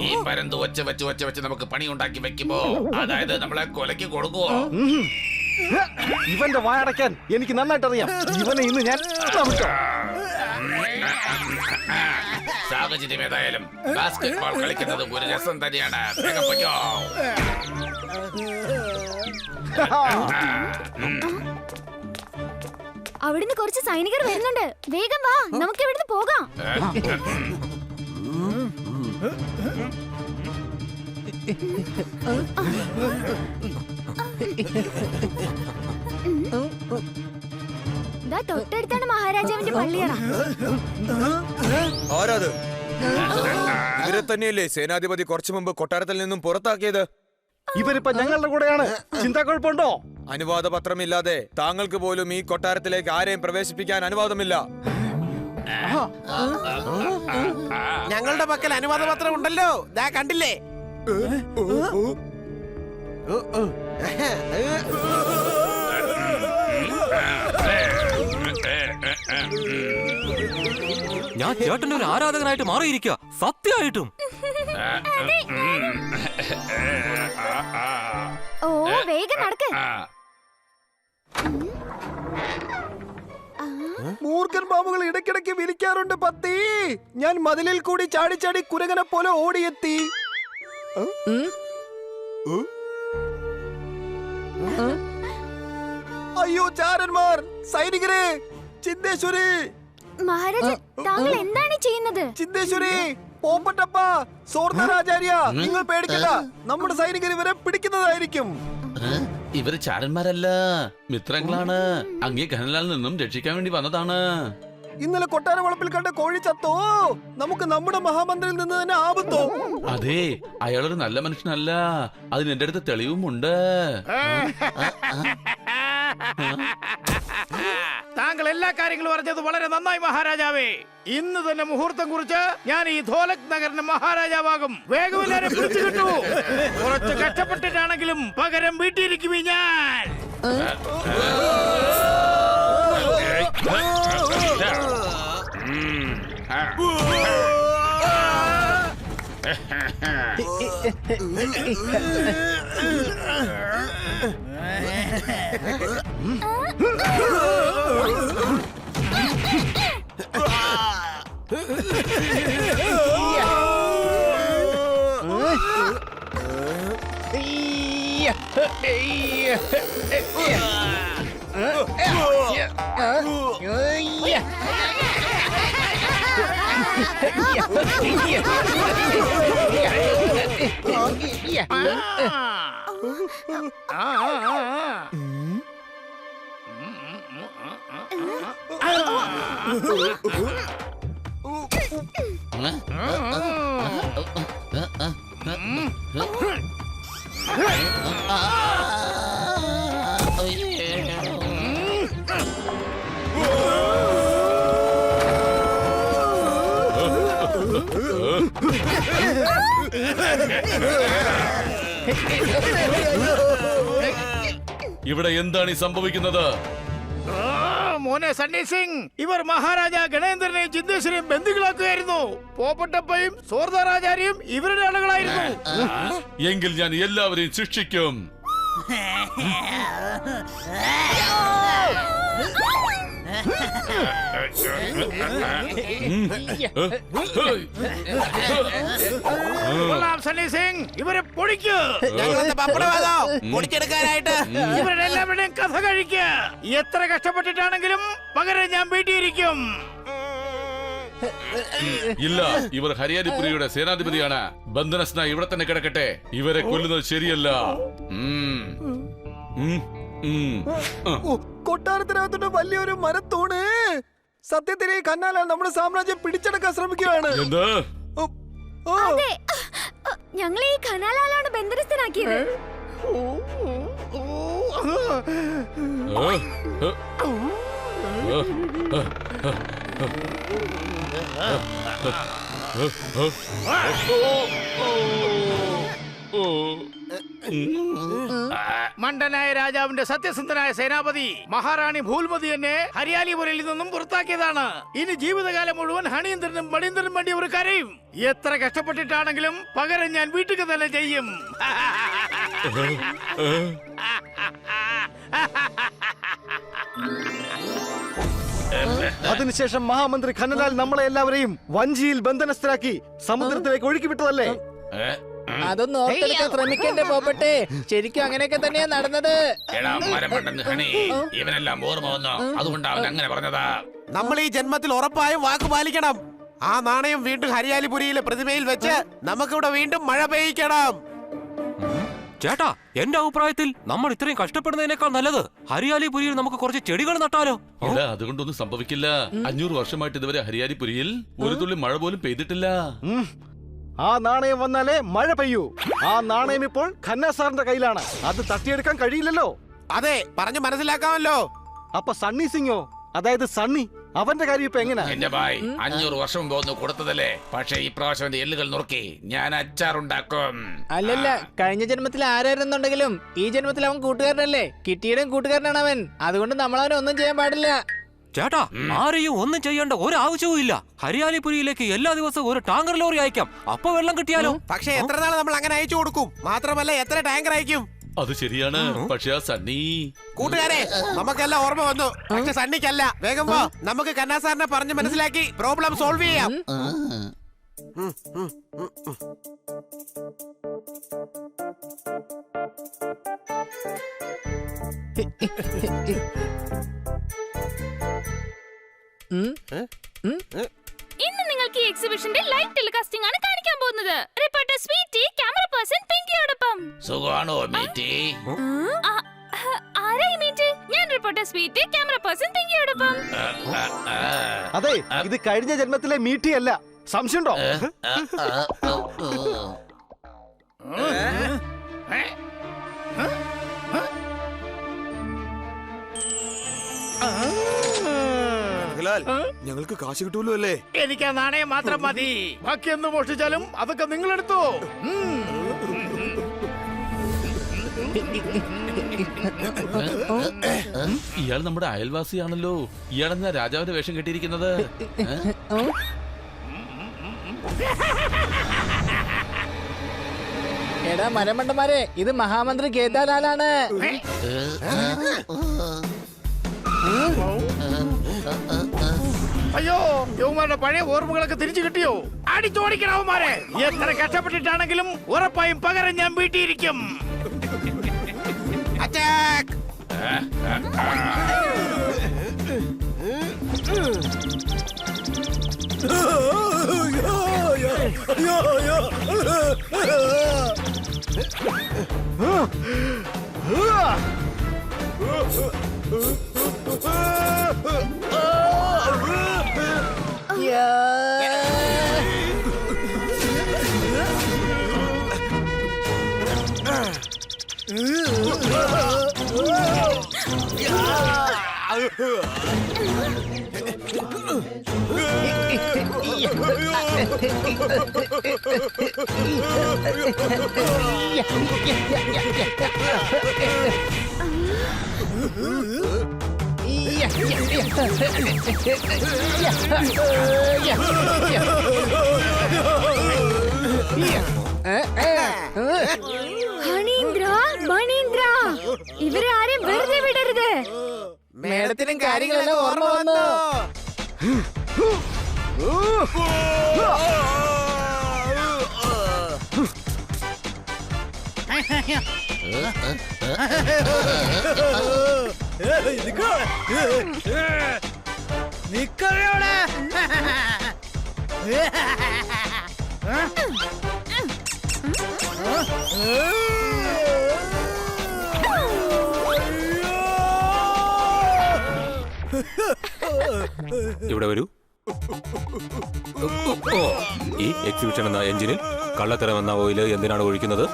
ഈ പരന്ത് വെച്ച് വെച്ച് വെച്ച് വെച്ച് നമുക്ക് പണി ഉണ്ടാക്കി വെക്കുമ്പോ അതായത് നമ്മളെ കൊലക്ക് കൊടുക്കുവോ? ഇവന്റെ വായടയ്ക്കാൻ എനിക്ക് നന്നായിട്ട് അറിയാം. ഇവനെ ഇന്ന് ഞാൻ സാഹചര്യം ഏതായാലും ബാസ്കറ്റ് ബോൾ കളിക്കുന്നത് ഒരു രസം തന്നെയാണ്. വേഗം പൊയ്ക്കോ. അവിടുന്ന് കുറച്ച് സൈനികർ വരുന്നുണ്ട്. വേഗം വാ, നമുക്ക് ഇവിടുന്ന് പോകാം. തൊട്ടടുത്താണ് മഹാരാജാവിന്റെ പള്ളിയറ. ആരാത്? ഇവരെ തന്നെയല്ലേ സേനാധിപതി കുറച്ചു മുമ്പ് കൊട്ടാരത്തിൽ നിന്നും പുറത്താക്കിയത്? ഇവരിപ്പോ ഞങ്ങളുടെ കൂടെയാണ്. ചിന്തക്കുഴപ്പമുണ്ടോ? അനുവാദ പത്രമില്ലാതെ താങ്കൾക്ക് പോലും ഈ കൊട്ടാരത്തിലേക്ക് ആരെയും പ്രവേശിപ്പിക്കാൻ അനുവാദമില്ല. ഞങ്ങളുടെ പക്കൽ അനുവാദ പത്രം ഉണ്ടല്ലോ, ദാ കണ്ടില്ലേ? ഞാൻ ചേട്ടന്റെ ഒരു ആരാധകനായിട്ട് മാറിയിരിക്കുക, സത്യമായിട്ടും. ഓ, വേഗം നടക്ക്. മൂർഖൻ പാമ്പുകൾ ഇടയ്ക്കിടയ്ക്ക് വിളിക്കാറുണ്ട് പത്തി. ഞാൻ മതിലിൽ കൂടി ചാടി ചാടി കുരങ്ങനെ പോലെ ഓടിയെത്തി. അയ്യോ ചാരന്മാർ, സൈനികരെ, ചിന്തേശ്വരി. മഹാരാജ, താങ്കൾ എന്താണ് ചെയ്യുന്നത്? ചിന്തേശ്വരി, പോപ്പട്ടപ്പ, സോർണരാചാര്യ, നിങ്ങൾ പേടിക്കണ്ട. നമ്മുടെ സൈനികർ ഇവരെ പിടിക്കുന്നതായിരിക്കും. ഇവര് ചാരന്മാരല്ല, മിത്രങ്ങളാണ്. അങ്ങേ ഖനലാലിൽ നിന്നും രക്ഷിക്കാൻ വേണ്ടി വന്നതാണ്. ഇന്നലെ കൊട്ടാര വളപ്പിൽ കണ്ട കോഴി ചത്തോ? നമുക്ക് നമ്മുടെ മഹാമന്ത്രിയിൽ നിന്ന് തന്നെ ആപത്തോ? അതെ, അയാളൊരു നല്ല മനുഷ്യനല്ല. അതിന് എന്റെ അടുത്ത് തെളിവുമുണ്ട്. താങ്കൾ എല്ലാ കാര്യങ്ങളും പറഞ്ഞത് വളരെ നന്നായി മഹാരാജാവേ. ഇന്ന് തന്നെ മുഹൂർത്തം കുറിച്ച് ഞാൻ ഈ ധോലക് നഗറിന്റെ മഹാരാജാവാകും. വേഗം എല്ലാവരും പിടിച്ചു കിട്ടൂ. കുറച്ച് കഷ്ടപ്പെട്ടിട്ടാണെങ്കിലും പകരം വീട്ടിയിരിക്കുമേ ഞാൻ. ഇവിടെ എന്താണ് ഈ സംഭവിക്കുന്നത്? മോനെ സണ്ണി സിംഗ്, ഇവർ മഹാരാജ ഗണേന്ദ്രനെയും ചിന്ദേശ്വരെയും ബന്ധുക്കളാക്കുകയായിരുന്നു. പോപ്പട്ടപ്പയും സോർദാരാചാര്യയും ഇവരുടെ ആളുകളായിരുന്നു. എങ്കിൽ ഞാൻ എല്ലാവരെയും ശിക്ഷിക്കും. കൊള്ളാം സണ്ണി സിംഗ്, ഇവരെ പൊടിക്കൂ. പൊടിച്ചെടുക്കാനായിട്ട് ഇവരുടെ എല്ലാവരുടെയും കഥ കഴിക്കുക. എത്ര കഷ്ടപ്പെട്ടിട്ടാണെങ്കിലും പകരം ഞാൻ വീട്ടിയിരിക്കും. ഇല്ല, ഇവർ ഹരിയാലിപുരിയുടെ സേനാധിപതിയാണ്. ബന്ധനസ്ഥനായി ഇവിടെ തന്നെ കിടക്കട്ടെ. ഇവരെ കൊല്ലുന്നത് ശരിയല്ല. കൊട്ടാരത്തിനകത്തുണ്ട് വലിയൊരു മരത്തൂണ്. സത്യത്തിൽ ഈ കന്നാലാൽ നമ്മുടെ സാമ്രാജ്യം പിടിച്ചെടുക്കാൻ ശ്രമിക്കുകയാണ്. എന്ത്? അതെ, ഞങ്ങളെ ഈ കനാലാലാണ് ബന്ധനസ്ഥനാക്കിയത്. മണ്ടനായ രാജാവിന്റെ സത്യസന്ധനായ സേനാപതി മഹാറാണി ഭൂൽമതി എന്നെ ഹരിയാലിപുരയിൽ നിന്നും പുറത്താക്കിയതാണ്. ഇനി ജീവിതകാലം മുഴുവൻ ഹണീന്ദ്രനും മണീന്ദ്രനും വേണ്ടി ഒരു കരയും. എത്ര കഷ്ടപ്പെട്ടിട്ടാണെങ്കിലും പകരം ഞാൻ വീട്ടിൽ തന്നെ ചെയ്യും. അതിനുശേഷം മഹാമന്ത്രി ഖനലാൽ നമ്മളെ എല്ലാവരെയും വഞ്ചിയിൽ ബന്ധനസ്ഥരാക്കി സമുദ്രത്തിലേക്ക് ഒഴുക്കിവിട്ടതല്ലേ? അതൊന്നും ഓർത്തെടുക്കാൻ ശ്രമിക്കണ്ടേ പോപ്പട്ടെ. ശരിക്കും അങ്ങനെയൊക്കെ തന്നെയാ നടന്നത്. ഇവനെല്ലാം ഓർമ്മ വന്നു, അതുകൊണ്ട് അവൻ അങ്ങനെ പറഞ്ഞതാ. നമ്മൾ ഈ ജന്മത്തിൽ ഉറപ്പായും വാക്ക് പാലിക്കണം. ആ നാണയം വീണ്ടും ഹരിയാലിപുരിയിലെ പ്രതിമയിൽ വെച്ച് നമുക്കിവിടെ വീണ്ടും മഴ പെയ്യിക്കണം. ചേട്ടാ, എന്റെ അഭിപ്രായത്തിൽ നമ്മൾ ഇത്രയും കഷ്ടപ്പെടുന്നതിനേക്കാൾ നല്ലത് ഹരിയാലിപുരിയിൽ നമുക്ക് കുറച്ച് ചെടികൾ നട്ടാലോ? ഇല്ല, അതുകൊണ്ടൊന്നും സംഭവിക്കില്ല. 500 വർഷമായിട്ട് ഇതുവരെ ഹരിയാലിപുരിയിൽ ഒരു തുള്ളി മഴ പോലും പെയ്തിട്ടില്ല. ആ നാണയം വന്നാലേ മഴ പെയ്യൂ. ആ നാണയം ഇപ്പോൾ ഖന്ന സാറിന്റെ കയ്യിലാണ്. അത് തട്ടിയെടുക്കാൻ കഴിയില്ലല്ലോ. അതെ, പറഞ്ഞു മനസ്സിലാക്കാമല്ലോ. അപ്പൊ സണ്ണി സിംഗോ, അതായത് സണ്ണി, അവന്റെ കാര്യം ഇപ്പൊ എങ്ങനെയാ? എന്റെ ഭായ് 500 വർഷം മുമ്പ് ഒന്ന് കൊടുത്തതല്ലേ. പക്ഷെ ഈ പ്രാവശ്യം എന്റെ എല്ലുകൾ നുറുക്കി ഞാൻ അച്ചാറുണ്ടാക്കും. അല്ലല്ല, കഴിഞ്ഞ ജന്മത്തിൽ ആരായിരുന്നുണ്ടെങ്കിലും ഈ ജന്മത്തിൽ അവൻ കൂട്ടുകാരനല്ലേ. കിട്ടിയുടെയും കൂട്ടുകാരനാണ് അവൻ. അതുകൊണ്ട് നമ്മളവനെ ഒന്നും ചെയ്യാൻ പാടില്ല. ചേട്ടാ, ആരെയും ഒന്നും ചെയ്യേണ്ട ഒരു ആവശ്യവും ഇല്ല. ഹരിയാലിപുരിയിലേക്ക് എല്ലാ ദിവസവും ഒരു ടാങ്കർ ലോറി അയക്കാം. അപ്പൊ വെള്ളം കിട്ടിയാലോ? പക്ഷെ എത്ര നാൾ നമ്മൾ അങ്ങനെ അയച്ചു കൊടുക്കും? മാത്രമല്ല എത്ര ടാങ്കർ അയക്കും? അത് ശരിയാണ്. പക്ഷെ ആ സണ്ണി... കൂട്ടുകാരെ, നമുക്കെല്ലാം ഓർമ്മ വന്നു. പക്ഷെ സണ്ണിക്കല്ല. വേഗം പോ, നമുക്ക് കന്നാ സാറിനെ പറഞ്ഞ് മനസ്സിലാക്കി പ്രോബ്ലം സോൾവ് ചെയ്യാം. ഇന്ന് നിങ്ങൾക്ക് ഈ എക്സിബിഷന്റെ ലൈവ് ടെലികാസ്റ്റിംഗ് ആണ് കാണിക്കാൻ പോകുന്നത്. റിപ്പോർട്ടർ സ്വീറ്റി, ക്യാമറ പേഴ്സൺ പിങ്കിയോടൊപ്പം. സുഖാണോ മീറ്റി? ആരായി മീറ്റ്? ഞാൻ റിപ്പോർട്ടർ സ്വീറ്റി, ക്യാമറ പേഴ്സൺ പിങ്കിയോടൊപ്പം. അതെ, ഇത് കഴിഞ്ഞ ജന്മത്തിലെ മീറ്റി അല്ല. സംശയമുണ്ടോ? ഞങ്ങൾക്ക് കാശ് കിട്ടൂലോ അല്ലേ? എനിക്ക് ആ നാണയം മാത്രം മതി. ബാക്കി എന്ത് മോഷ്ടിച്ചാലും അതൊക്കെ നിങ്ങൾ എടുത്തോ. ഇയാൾ നമ്മുടെ അയൽവാസിയാണല്ലോ. ഇയാളെന്നാ രാജാവിന്റെ വേഷം കെട്ടിയിരിക്കുന്നത്? എടാ മരമണ്ടന്മാരെ, ഇത് മഹാമന്ത്രി കേദാലാലാണ്. അയ്യോ, യവന്മാരുടെ പഴയ ഓർമ്മകളൊക്കെ തിരിച്ചു കിട്ടിയോ? അടിച്ചോടിക്കണവന്മാരെ. എത്ര കഷ്ടപ്പെട്ടിട്ടാണെങ്കിലും ഉറപ്പായും പകരം ഞാൻ വീട്ടിയിരിക്കും. അറ്റാക്ക്! ഹണീന്ദ്ര, മണീന്ദ്ര, ഇവരെ ആരെയും വെറുതെ വിടരുത്. മേഡത്തിനും കാര്യങ്ങളെല്ലാം ഓർമ്മ വന്നു. ഇവിടെ വരൂ. ഈ എക്സിബിഷൻ എന്ന എഞ്ചിനിൽ കള്ളത്തരം എന്ന ഓയിൽ എന്തിനാണ് ഒഴിക്കുന്നത്?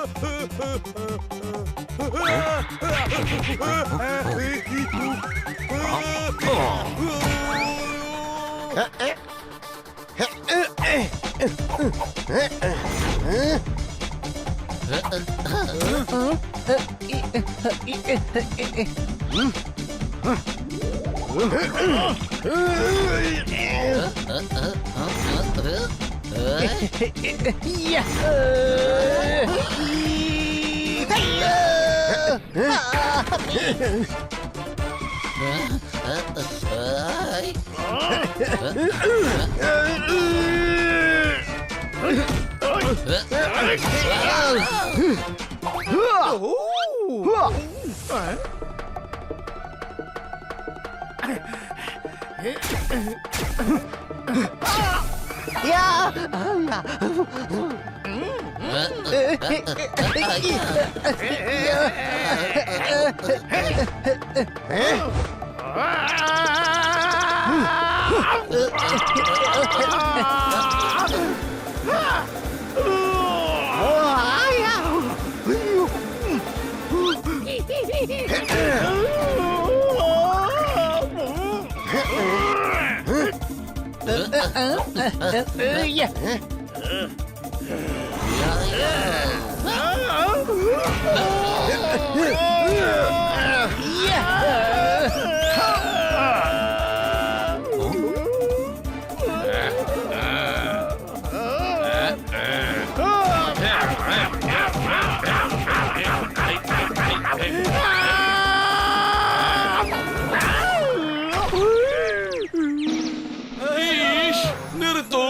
നിർത്തൂ.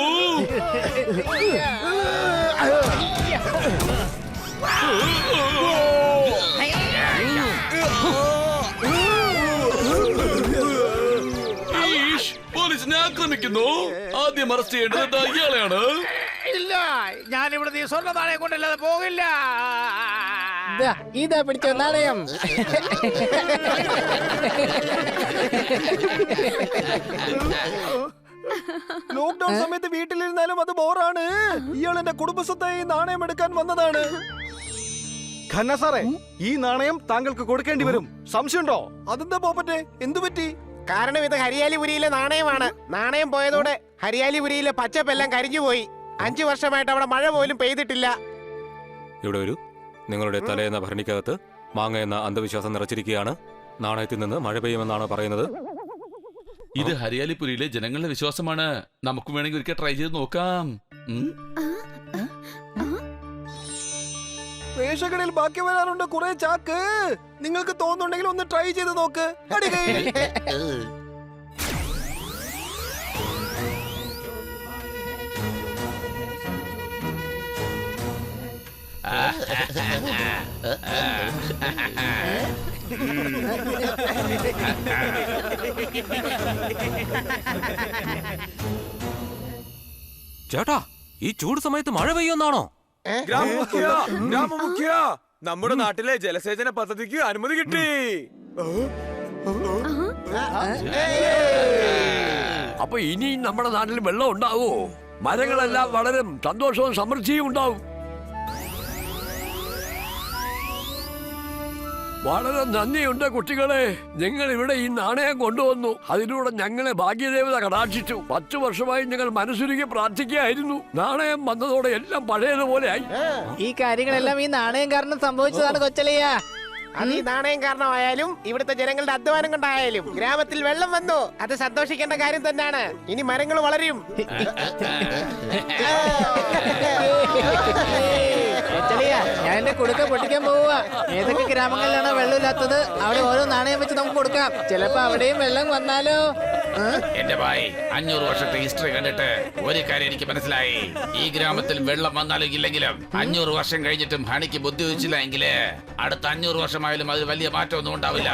പോലീസിനെ ആക്രമിക്കുന്നു. ആദ്യം അറസ്റ്റ് ചെയ്യേണ്ടത് ഇയാളെയാണ്. ഇല്ല, ഞാൻ ഇവിടെ നീ സ്വർണ്ണ നാണയം കൊണ്ടല്ലാതെ പോകില്ല. ഇതാ പിടിച്ചോ നാണയം. ലോക്ക്ഡൌൺ സമയത്ത് വീട്ടിലിരുന്നാലും അത് ബോറാണ്. ഇയാൾ എന്റെ കുടുംബസ്വത്തായി നാണയം എടുക്കാൻ വന്നതാണ്. ഖന്ന സാറേ, ഈ നാണയം താങ്കൾക്ക് കൊടുക്കേണ്ടി വരും. സംശയമുണ്ടോ? അതെന്താ പോപ്പറ്റെ, എന്തു പറ്റി? കാരണം ഇത് ഹരിയാലിപുരിയിലെ നാണയമാണ്. നാണയം പോയതോടെ ഹരിയാലിപുരിയിലെ പച്ചപ്പെല്ലാം കരിഞ്ഞുപോയി. 5 വർഷമായിട്ട് അവിടെ മഴ പോലും പെയ്തിട്ടില്ല. ഇവിടെ വരൂ. നിങ്ങളുടെ തലയെന്ന ഭരണിക്കകത്ത് മാങ്ങ എന്ന അന്ധവിശ്വാസം നിറച്ചിരിക്കുകയാണ്. നാണയത്തിൽ നിന്ന് മഴ പെയ്യുമെന്നാണ് പറയുന്നത്. ഇത് ഹരിയാലിപുരിയിലെ ജനങ്ങളുടെ വിശ്വാസമാണ്. നമുക്ക് വേണമെങ്കിൽ ഒരിക്കൽ ട്രൈ ചെയ്ത് നോക്കാം. വേഷകളിൽ ബാക്കി വരാറുണ്ട് കുറെ ചാക്ക്. നിങ്ങൾക്ക് തോന്നുന്നുണ്ടെങ്കിൽ ഒന്ന് ട്രൈ ചെയ്ത് നോക്ക്. അടികൈ. ചേട്ടാ, ഈ ചൂട് സമയത്ത് മഴ പെയ്യുമെന്നാണോ? ഗ്രാമമുഖ്യ, നമ്മുടെ നാട്ടിലെ ജലസേചന പദ്ധതിക്ക് അനുമതി കിട്ടി. അപ്പൊ ഇനി നമ്മുടെ നാട്ടിൽ വെള്ളം ഉണ്ടാവോ? മരങ്ങളെല്ലാം വളരും, സന്തോഷവും സമൃദ്ധിയും ഉണ്ടാവും. വളരെ നന്ദിയുണ്ട് കുട്ടികളെ. നിങ്ങൾ ഇവിടെ ഈ നാണയം കൊണ്ടുവന്നു. അതിലൂടെ ഞങ്ങളെ ഭാഗ്യദേവത കടാക്ഷിച്ചു. 10 വർഷമായി ഞങ്ങൾ മനസ്സുരുകി പ്രാർത്ഥിക്കുകയായിരുന്നു. നാണയം വന്നതോടെ എല്ലാം പഴയതുപോലെ ആയി. ഈ കാര്യങ്ങളെല്ലാം ഈ നാണയം കാരണം സംഭവിച്ചതാണ് കൊച്ചളിയ. അത് ഈ നാണയം കാരണമായാലും ഇവിടുത്തെ ജനങ്ങളുടെ അധ്വാനം കൊണ്ടായാലും ഗ്രാമത്തിൽ വെള്ളം വന്നു. അത് സന്തോഷിക്കേണ്ട കാര്യം തന്നെയാണ്. ഇനി മരങ്ങൾ വളരും. കൊച്ചളിയ, ഞാൻ എന്റെ കുടുക്ക പൊട്ടിക്കാൻ പോവുക. ഏതൊക്കെ ഗ്രാമങ്ങളിലാണ് വെള്ളമില്ലാത്തത് അവിടെ ഓരോ നാണയം വെച്ച് നമുക്ക് കൊടുക്കാം. ചിലപ്പോ അവിടെയും വെള്ളം വന്നാലോ. എന്റെ ഭായി, 500 വർഷത്തെ ഹിസ്റ്ററി കണ്ടിട്ട് ഒരു കാര്യം എനിക്ക് മനസ്സിലായി. ഈ ഗ്രാമത്തിൽ വെള്ളം വന്നാലും ഇല്ലെങ്കിലും 500 വർഷം കഴിഞ്ഞിട്ടും ഹണിക്ക് ബുദ്ധി വെച്ചില്ല എങ്കില് അടുത്ത 500 വർഷമായാലും അതിൽ വലിയ മാറ്റമൊന്നും ഉണ്ടാവില്ല.